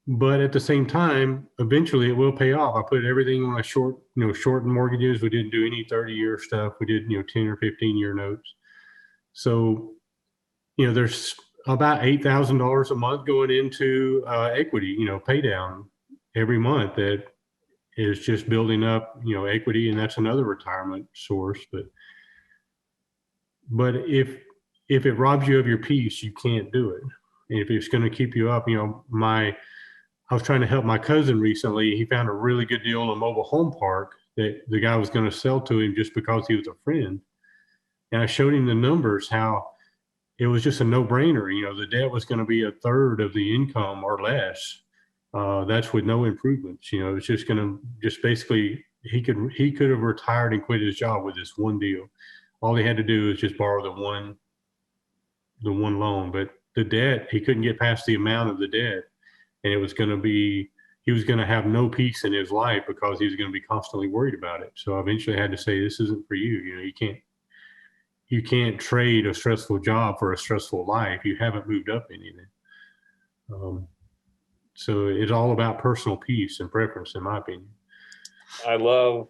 but at the same time, eventually it will pay off. I put everything on my short mortgages. We didn't do any 30-year stuff. We did, 10 or 15-year notes. So, there's about $8,000 a month going into equity, pay down every month, that is just building up, equity, and that's another retirement source. But if it robs you of your peace, you can't do it. And if it's going to keep you up, I was trying to help my cousin recently. He found a really good deal on a mobile home park that the guy was going to sell to him just because he was a friend. And I showed him the numbers, how it was just a no-brainer. The debt was going to be a third of the income or less. That's with no improvements. It's just going to basically, he could have retired and quit his job with this one deal. All he had to do is just borrow the one loan, but the debt, he couldn't get past the amount of the debt, and it was going to be he was going to have no peace in his life because he was going to be constantly worried about it. So I eventually had to say, this isn't for you. You know, you can't trade a stressful job for a stressful life. You haven't moved up anything. So it's all about personal peace and preference, in my opinion. I love,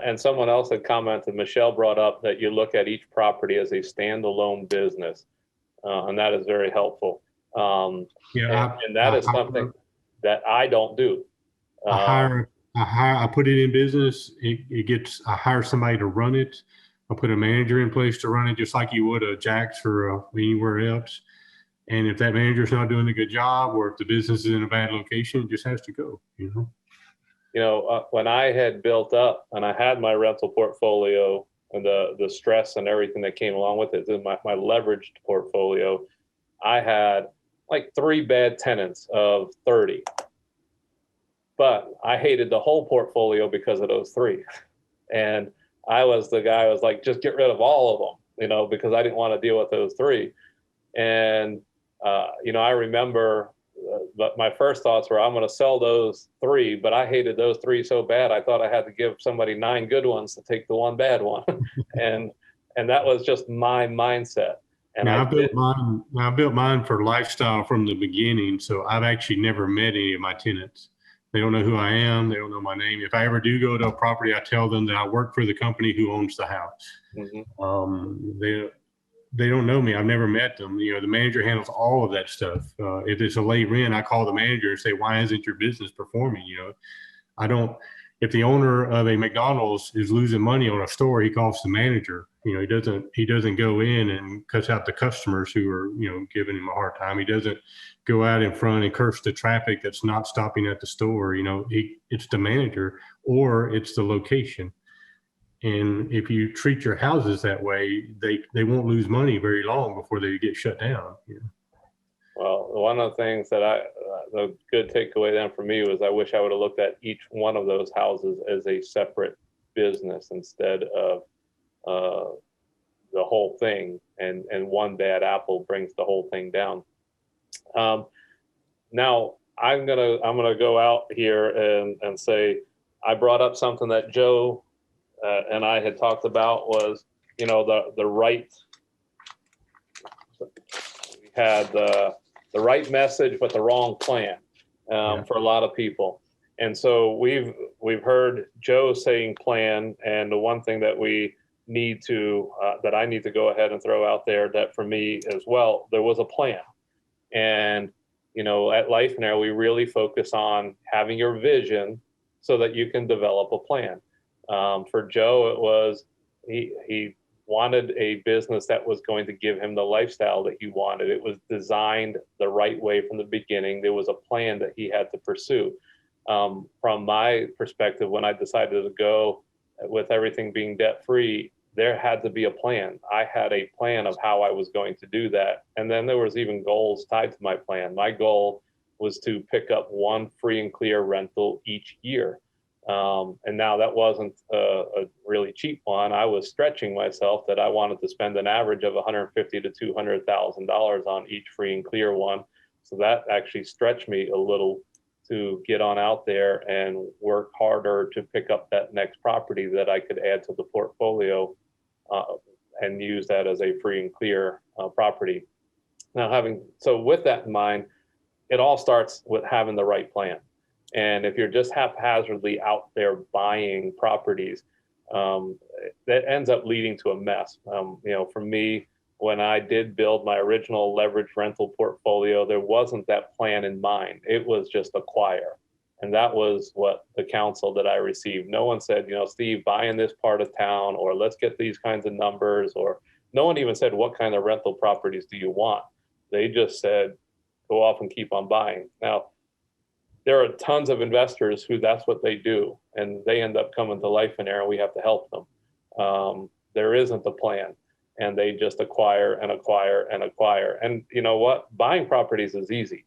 and someone else had commented, Michelle brought up that you look at each property as a standalone business, and that is very helpful. And that is something that I don't do. I put it in business. I hire somebody to run it. I put a manager in place to run it, just like you would a Jack's or anywhere else. And if that manager's not doing a good job, or if the business is in a bad location, it just has to go, you know? When I had built up and I had my rental portfolio and the stress and everything that came along with it, my leveraged portfolio, I had like 3 bad tenants of 30. But I hated the whole portfolio because of those 3. And I was the guy who was like, just get rid of all of them, because I didn't want to deal with those 3. And, I remember my first thoughts were, I'm going to sell those 3, but I hated those 3 so bad. I thought I had to give somebody 9 good ones to take the 1 bad one. and that was just my mindset. And I built mine for lifestyle from the beginning. So I've actually never met any of my tenants. They don't know who I am. They don't know my name. If I ever do go to a property, I tell them that I work for the company who owns the house. Mm-hmm. They don't know me. I've never met them. The manager handles all of that stuff. If it's a late rent, I call the manager and say, why isn't your business performing? If the owner of a McDonald's is losing money on a store, he calls the manager. He doesn't go in and cuss out the customers who are, giving him a hard time. He doesn't go out in front and curse the traffic that's not stopping at the store. It's the manager, or it's the location. And if you treat your houses that way, they won't lose money very long before they get shut down. Well, one of the things that the good takeaway then for me was, I wish I would have looked at each one of those houses as a separate business instead of the whole thing. And one bad apple brings the whole thing down. Now I'm gonna go out here and say, I brought up something that Joe and I had talked about, was, the right. We had the right message but the wrong plan for a lot of people. And so we've heard Joe saying plan, and the one thing that we need to that I need to go ahead and throw out there, that for me as well, there was a plan. And at Lifeonaire, we really focus on having your vision so that you can develop a plan. For Joe, it was he wanted a business that was going to give him the lifestyle that he wanted. It was designed the right way from the beginning. There was a plan that he had to pursue. From my perspective, when I decided to go with everything being debt-free, there had to be a plan. I had a plan of how I was going to do that. And then there was even goals tied to my plan. My goal was to pick up 1 free and clear rental each year. And now that wasn't a really cheap one. I was stretching myself that I wanted to spend an average of $150,000 to $200,000 on each free and clear one. So that actually stretched me a little to get on out there and work harder to pick up that next property that I could add to the portfolio and use that as a free and clear property. Now, with that in mind, it all starts with having the right plan. And if you're just haphazardly out there buying properties, that ends up leading to a mess. For me, when I did build my original leverage rental portfolio, there wasn't that plan in mind. It was just acquire. And that was what the counsel that I received. No one said, Steve, buy in this part of town, or let's get these kinds of numbers, or no one even said, what kind of rental properties do you want? They just said, go off and keep on buying. Now, there are tons of investors who that's what they do, and they end up coming to Lifeonaire, and we have to help them. There isn't a plan, and they just acquire and acquire and acquire. And you know what? Buying properties is easy.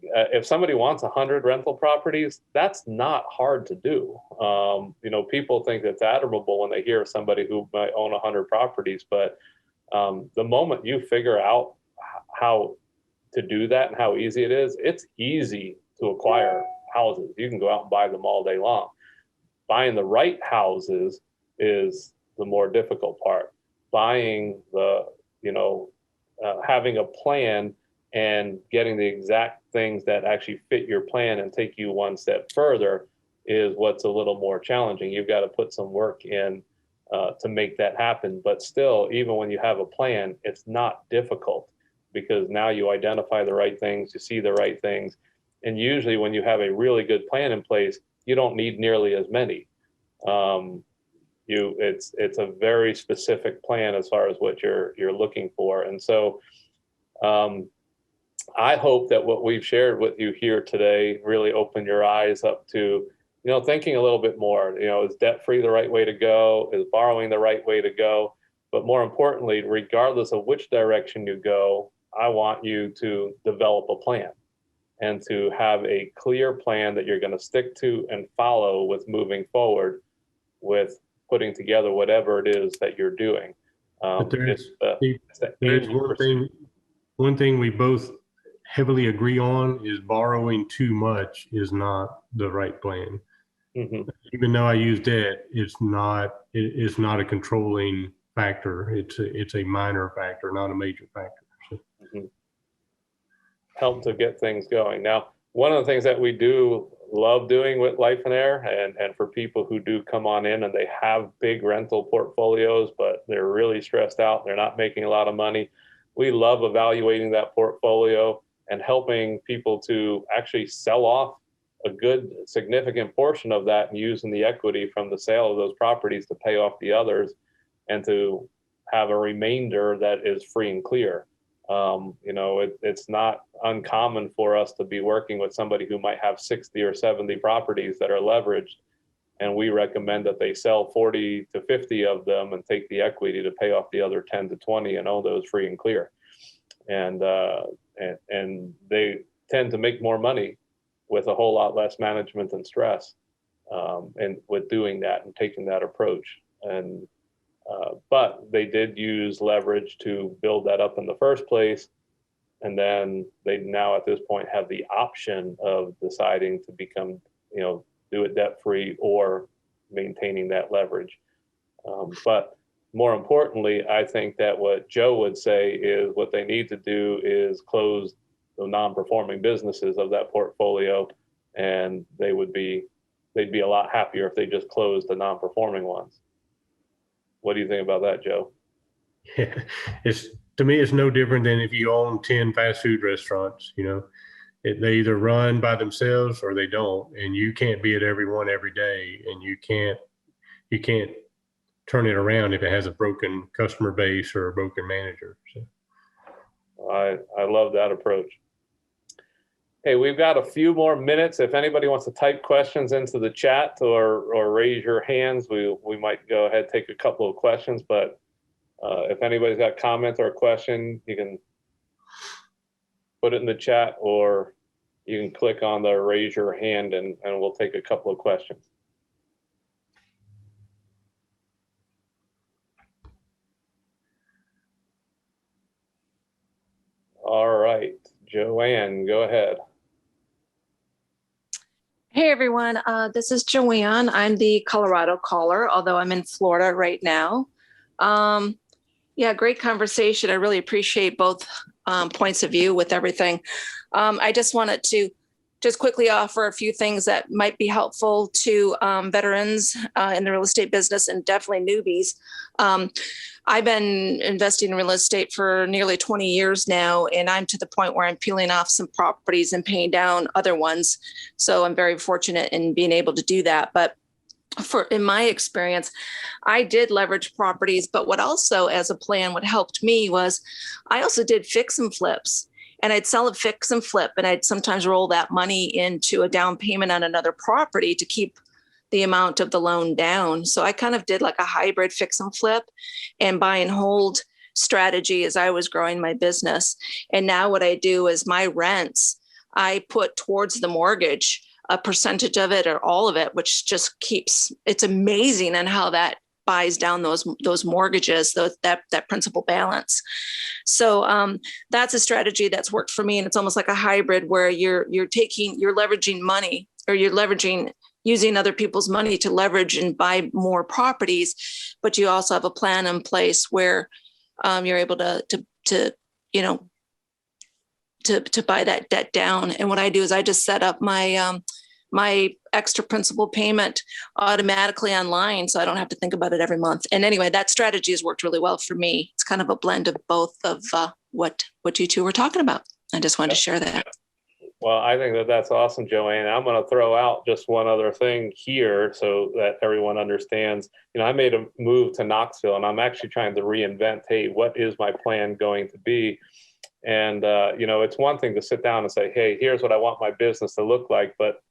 If somebody wants 100 rental properties, that's not hard to do. People think it's admirable when they hear somebody who might own 100 properties, but the moment you figure out how to do that and how easy it is, it's easy to acquire houses. You can go out and buy them all day long. Buying the right houses is the more difficult part. Buying having a plan and getting the exact things that actually fit your plan and take you one step further is what's a little more challenging. You've got to put some work in to make that happen. But still, even when you have a plan, it's not difficult, because now you identify the right things, you see the right things. And usually when you have a really good plan in place, you don't need nearly as many. It's a very specific plan as far as what you're looking for. And so I hope that what we've shared with you here today really opened your eyes up to, thinking a little bit more. Is debt-free the right way to go? Is borrowing the right way to go? But more importantly, regardless of which direction you go, I want you to develop a plan and to have a clear plan that you're going to stick to and follow with moving forward with putting together whatever it is that you're doing. But there's one thing we both heavily agree on is borrowing too much is not the right plan. Mm-hmm. Even though I use debt, it's not a controlling factor. It's a minor factor, not a major factor. So. Mm-hmm. Help to get things going. Now, one of the things that we do love doing with Lifeonaire, and for people who do come on in and they have big rental portfolios, but they're really stressed out, they're not making a lot of money, we love evaluating that portfolio and helping people to actually sell off a good significant portion of that and using the equity from the sale of those properties to pay off the others and to have a remainder that is free and clear. It's not uncommon for us to be working with somebody who might have 60 or 70 properties that are leveraged, and we recommend that they sell 40 to 50 of them and take the equity to pay off the other 10 to 20 and own those free and clear. And they tend to make more money with a whole lot less management and stress, and with doing that and taking that approach. And but they did use leverage to build that up in the first place. And then they now at this point have the option of deciding to become, do it debt-free or maintaining that leverage. But more importantly, I think that what Joe would say is what they need to do is close the non-performing businesses of that portfolio, and they'd be a lot happier if they just closed the non-performing ones. What do you think about that, Joe? Yeah, to me, it's no different than if you own 10 fast food restaurants. They either run by themselves or they don't, and you can't be at every one every day, and you can't turn it around if it has a broken customer base or a broken manager. So. I love that approach. Hey, we've got a few more minutes. If anybody wants to type questions into the chat or raise your hands, we might go ahead and take a couple of questions. But if anybody's got a comment or a question, you can put it in the chat, or you can click on the raise your hand and we'll take a couple of questions. All right, Joanne, go ahead. Hey everyone, this is Joanne. I'm the Colorado caller, although I'm in Florida right now. Yeah, great conversation. I really appreciate both points of view with everything. I just wanted to just quickly offer a few things that might be helpful to veterans in the real estate business, and definitely newbies. I've been investing in real estate for nearly 20 years now, and I'm to the point where I'm peeling off some properties and paying down other ones. So I'm very fortunate in being able to do that. But in my experience, I did leverage properties, but what also as a plan, what helped me was I also did fix and flips. And I'd sell a fix and flip, and I'd sometimes roll that money into a down payment on another property to keep the amount of the loan down. So I kind of did like a hybrid fix and flip and buy and hold strategy as I was growing my business. And now what I do is my rents, I put towards the mortgage, a percentage of it or all of it, which just keeps, it's amazing on how that buys down those mortgages, that principal balance. So that's a strategy that's worked for me. And it's almost like a hybrid where you're leveraging money, or you're leveraging, using other people's money to leverage and buy more properties, but you also have a plan in place where you're able to buy that debt down. And what I do is I just set up my extra principal payment automatically online, so I don't have to think about it every month. And anyway, that strategy has worked really well for me. It's kind of a blend of both of what you two were talking about. I just wanted to share that. Well, I think that's awesome, Joanne. I'm going to throw out just one other thing here so that everyone understands. I made a move to Knoxville, and I'm actually trying to reinvent, hey, what is my plan going to be? And, it's one thing to sit down and say, hey, here's what I want my business to look like. But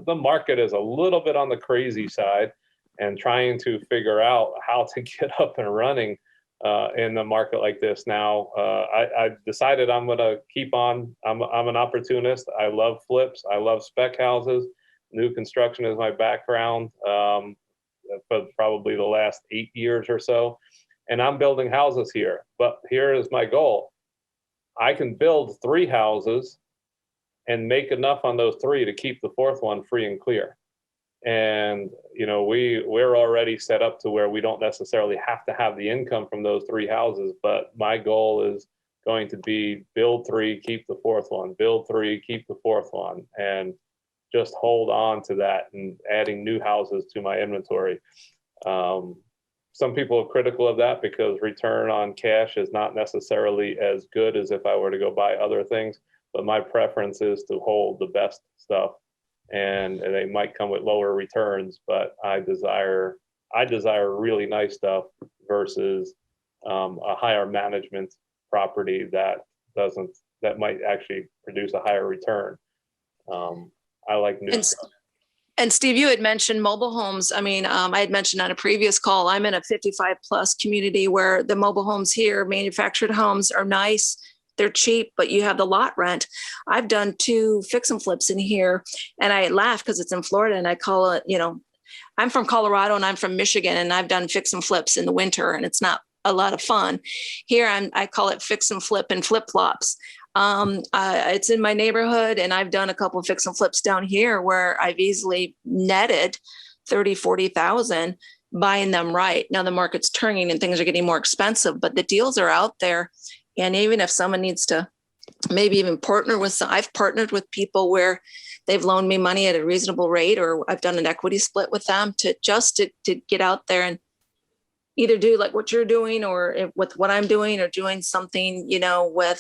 the market is a little bit on the crazy side, and trying to figure out how to get up and running in the market like this now. I decided I'm going to keep on. I'm an opportunist. I love flips. I love spec houses. New construction is my background for probably the last 8 years or so. And I'm building houses here. But here is my goal. I can build 3 houses and make enough on those 3 to keep the 4th one free and clear. And, we're already set up to where we don't necessarily have to have the income from those 3 houses. But my goal is going to be build 3, keep the 4th one, build 3, keep the 4th one, and just hold on to that and adding new houses to my inventory. Some people are critical of that because return on cash is not necessarily as good as if I were to go buy other things. But my preference is to hold the best stuff. And they might come with lower returns, but I desire really nice stuff versus a higher management property that might actually produce a higher return. I like new stuff. And Steve, you had mentioned mobile homes. I mean, I had mentioned on a previous call, I'm in a 55 plus community where the mobile homes here, manufactured homes, are nice. They're cheap, but you have the lot rent. I've done 2 fix and flips in here, and I laugh because it's in Florida, and I call it, I'm from Colorado and I'm from Michigan, and I've done fix and flips in the winter, and it's not a lot of fun. Here, I call it fix and flip and flip flops. It's in my neighborhood, and I've done a couple of fix and flips down here where I've easily netted 30, 40,000 buying them right. Now the market's turning and things are getting more expensive, but the deals are out there. And even if someone needs to maybe even partner with I've partnered with people where they've loaned me money at a reasonable rate, or I've done an equity split with them to get out there and either do like what you're doing or with what I'm doing, or doing something, with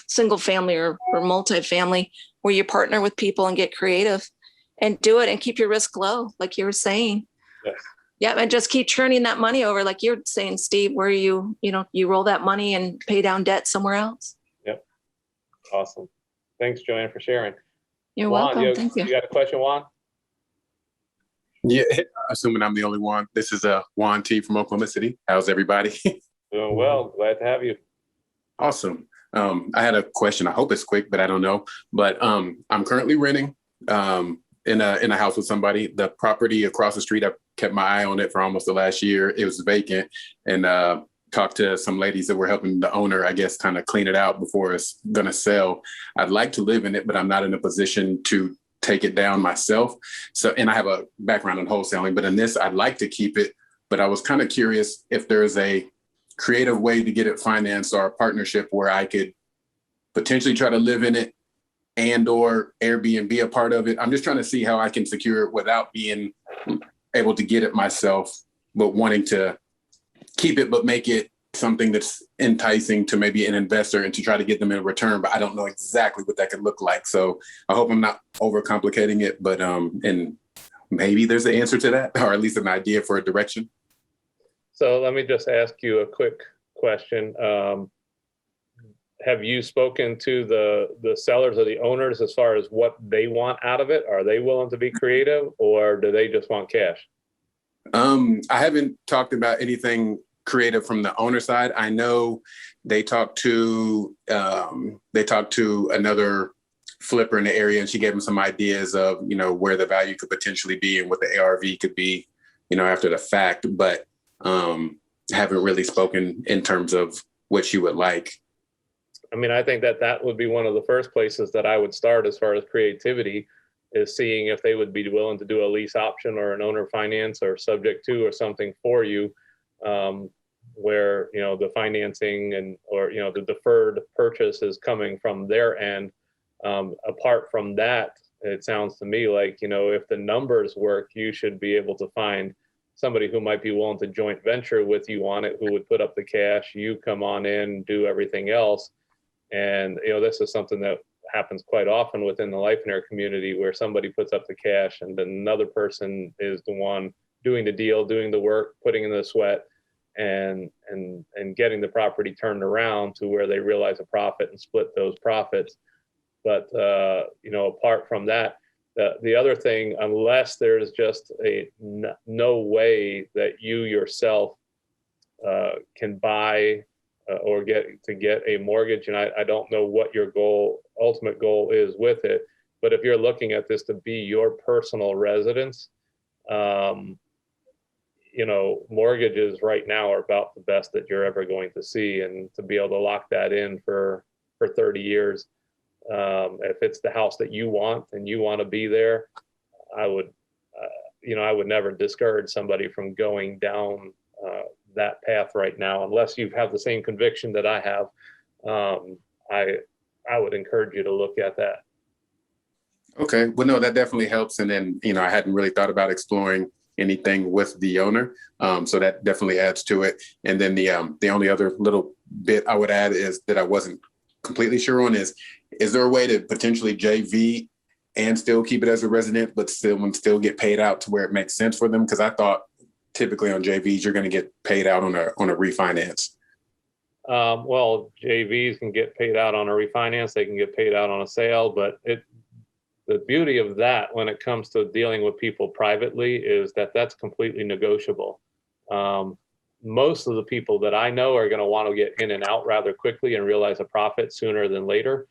single family or multifamily, where you partner with people and get creative and do it and keep your risk low, like you were saying. Yes. Yeah, and just keep churning that money over, like you're saying, Steve, where you roll that money and pay down debt somewhere else. Yep. Awesome. Thanks, Joanne, for sharing. You're Juan, welcome. Thank you. You got a question, Juan? Yeah, assuming I'm the only one. This is Juan T from Oklahoma City. How's everybody? Doing well. Glad to have you. Awesome. I had a question. I hope it's quick, but I don't know. But I'm currently renting in a house with somebody. The property across the street, I've kept my eye on it for almost the last year. It was vacant, and talked to some ladies that were helping the owner, I guess, kind of clean it out before it's going to sell. I'd like to live in it, but I'm not in a position to take it down myself. So, and I have a background in wholesaling, but in this, I'd like to keep it. But I was kind of curious if there's a creative way to get it financed or a partnership where I could potentially try to live in it and or Airbnb a part of it. I'm just trying to see how I can secure it without being able to get it myself, but wanting to keep it, but make it something that's enticing to maybe an investor and to try to get them in return. But I don't know exactly what that could look like. So I hope I'm not overcomplicating it, but and maybe there's an answer to that, or at least an idea for a direction. So let me just ask you a quick question. Have you spoken to the sellers or the owners as far as what they want out of it? Are they willing to be creative, or do they just want cash? I haven't talked about anything creative from the owner side. I know they talked to another flipper in the area, and she gave them some ideas of, where the value could potentially be and what the ARV could be, after the fact, but haven't really spoken in terms of what she would like. I mean, I think that would be one of the first places that I would start as far as creativity, is seeing if they would be willing to do a lease option or an owner finance or subject to or something for you, where, you know, the financing and, or, you know, the deferred purchase is coming from their end. Apart from that, it sounds to me like, you know, if the numbers work, you should be able to find somebody who might be willing to joint venture with you on it, who would put up the cash, you come on in, do everything else. And, you know, this is something that happens quite often within the Lifeonaire community, where somebody puts up the cash and then another person is the one doing the deal, doing the work, putting in the sweat, and getting the property turned around to where they realize a profit and split those profits. But, you know, apart from that, the other thing, unless there's just no way that you yourself can buy or get a mortgage, and I don't know what your ultimate goal is with it, but if you're looking at this to be your personal residence, you know, mortgages right now are about the best that you're ever going to see, and to be able to lock that in for 30 years. If it's the house that you want and you want to be there, I would, you know, I would never discourage somebody from going down that path right now, unless you have the same conviction that I have. I would encourage you to look at that. Okay, well, no, that definitely helps. And then, you know, I hadn't really thought about exploring anything with the owner, so that definitely adds to it. And then the only other little bit I would add is that I wasn't completely sure on is there a way to potentially JV and still keep it as a resident, but still get paid out to where it makes sense for them? Because I thought typically on JVs, you're going to get paid out on a refinance. Well, JVs can get paid out on a refinance. They can get paid out on a sale, but the beauty of that when it comes to dealing with people privately is that that's completely negotiable. Most of the people that I know are going to want to get in and out rather quickly and realize a profit sooner than later.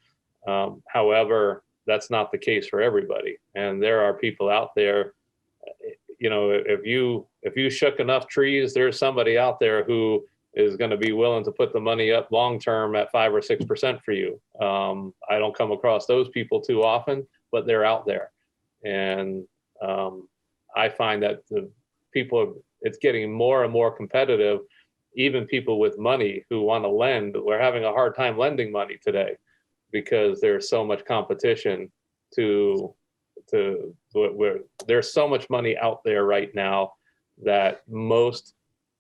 However, that's not the case for everybody. And there are people out there, you know, if you shook enough trees, there's somebody out there who is going to be willing to put the money up long-term at 5 or 6% for you. I don't come across those people too often, but they're out there. And I find that it's getting more and more competitive. Even people with money who want to lend, we're having a hard time lending money today because there's so much competition where there's so much money out there right now that most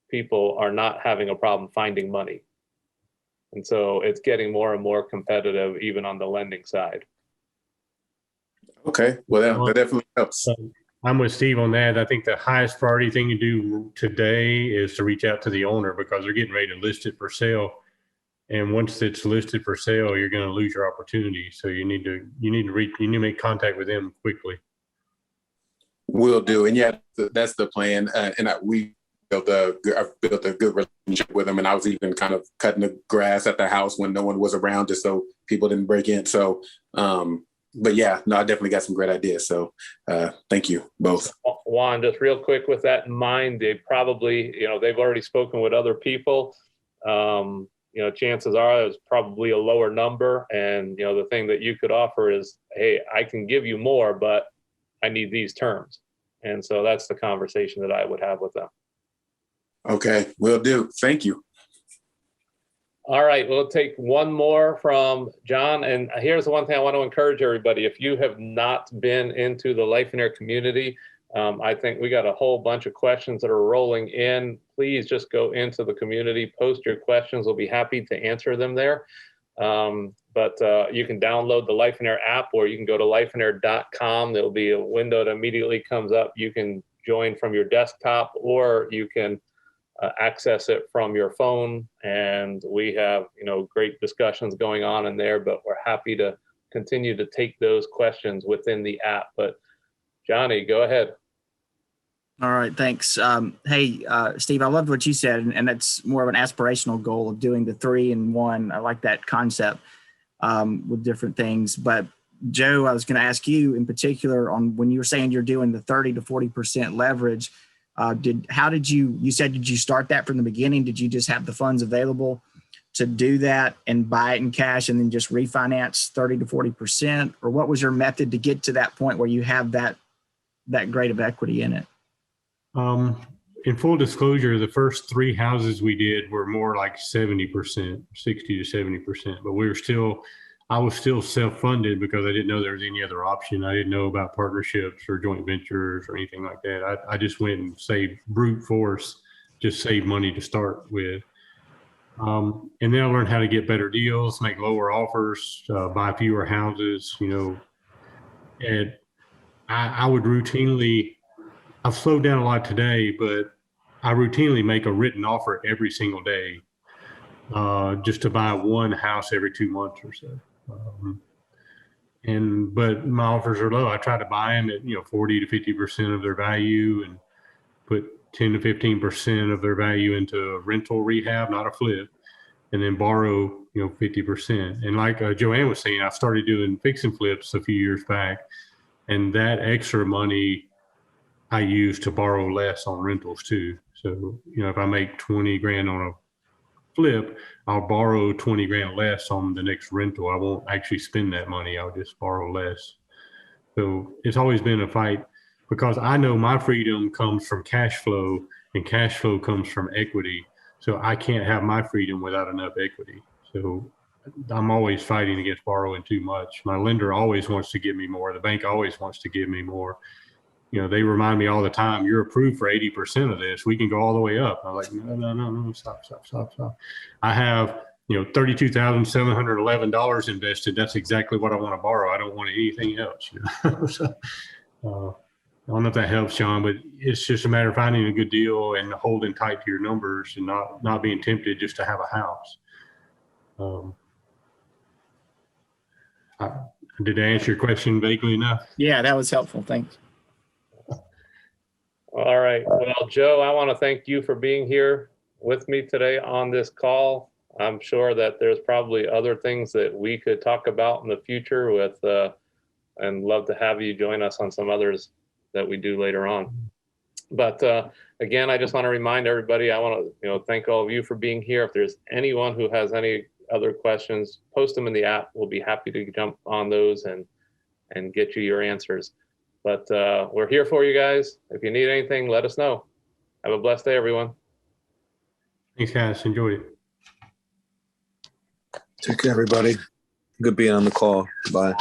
people are not having a problem finding money. And so it's getting more and more competitive even on the lending side. Okay, well, that definitely helps. I'm with Steve on that. I think the highest priority thing to do today is to reach out to the owner, because they're getting ready to list it for sale. And once it's listed for sale, you're going to lose your opportunity. So you need to make contact with them quickly. Will do. And yeah, that's the plan. And I've built a good relationship with them. And I was even kind of cutting the grass at the house when no one was around, just so people didn't break in. So, but yeah, no, I definitely got some great ideas. So thank you both. Juan, just real quick with that in mind, they probably, you know, they've already spoken with other people. You know, chances are it's probably a lower number. And, you know, the thing that you could offer is, hey, I can give you more, but I need these terms. And so that's the conversation that I would have with them. Okay, will do. Thank you. All right, we'll take one more from John. And here's the one thing I want to encourage everybody. If you have not been into the Lifeonaire community, I think we got a whole bunch of questions that are rolling in. Please just go into the community, post your questions. We'll be happy to answer them there. But you can download the Lifeonaire app, or you can go to lifeonaire.com. There'll be a window that immediately comes up. You can join from your desktop, or you can access it from your phone. And we have, you know, great discussions going on in there, but we're happy to continue to take those questions within the app. But Johnny, go ahead. All right, thanks. Hey, Steve, I loved what you said, and that's more of an aspirational goal of doing the 3-in-1. I like that concept with different things. But Joe, I was going to ask you in particular on when you were saying you're doing the 30 to 40% leverage. Did you start that from the beginning? Did you just have the funds available to do that and buy it in cash and then just refinance 30 to 40%? Or what was your method to get to that point where you have that great of equity in it? In full disclosure, the first 3 houses we did were more like 70%, 60 to 70%, but I was still self-funded because I didn't know there was any other option. I didn't know about partnerships or joint ventures or anything like that. I just went and saved brute force, just save money to start with. And then I learned how to get better deals, make lower offers, buy fewer houses, and I would routinely, I've slowed down a lot today, but I routinely make a written offer every single day, just to buy one house every 2 months or so. But my offers are low. I try to buy them at 40 to 50% of their value, and put 10 to 15% of their value into a rental rehab, not a flip, and then borrow 50%. And like Joanne was saying, I started doing fix and flips a few years back, and that extra money I use to borrow less on rentals too. So if I make 20 grand on a flip, I'll borrow 20 grand less on the next rental. I won't actually spend that money. I'll just borrow less. So it's always been a fight, because I know my freedom comes from cash flow, and cash flow comes from equity. So I can't have my freedom without enough equity. So I'm always fighting against borrowing too much. My lender always wants to give me more. The bank always wants to give me more. They remind me all the time, you're approved for 80% of this. We can go all the way up. I'm like, no, stop. I have, $32,711 invested. That's exactly what I want to borrow. I don't want anything else. So, I don't know if that helps, Sean, but it's just a matter of finding a good deal and holding tight to your numbers and not being tempted just to have a house. Did I answer your question vaguely enough? Yeah, that was helpful. Thanks. All right. Well, Joe, I want to thank you for being here with me today on this call. I'm sure that there's probably other things that we could talk about in the future and love to have you join us on some others that we do later on. But again, I just want to remind everybody, I want to thank all of you for being here. If there's anyone who has any other questions, post them in the app. We'll be happy to jump on those and get you your answers. But we're here for you guys. If you need anything, let us know. Have a blessed day, everyone. Thanks, guys. Enjoyed it. Take care, everybody. Good being on the call. Bye.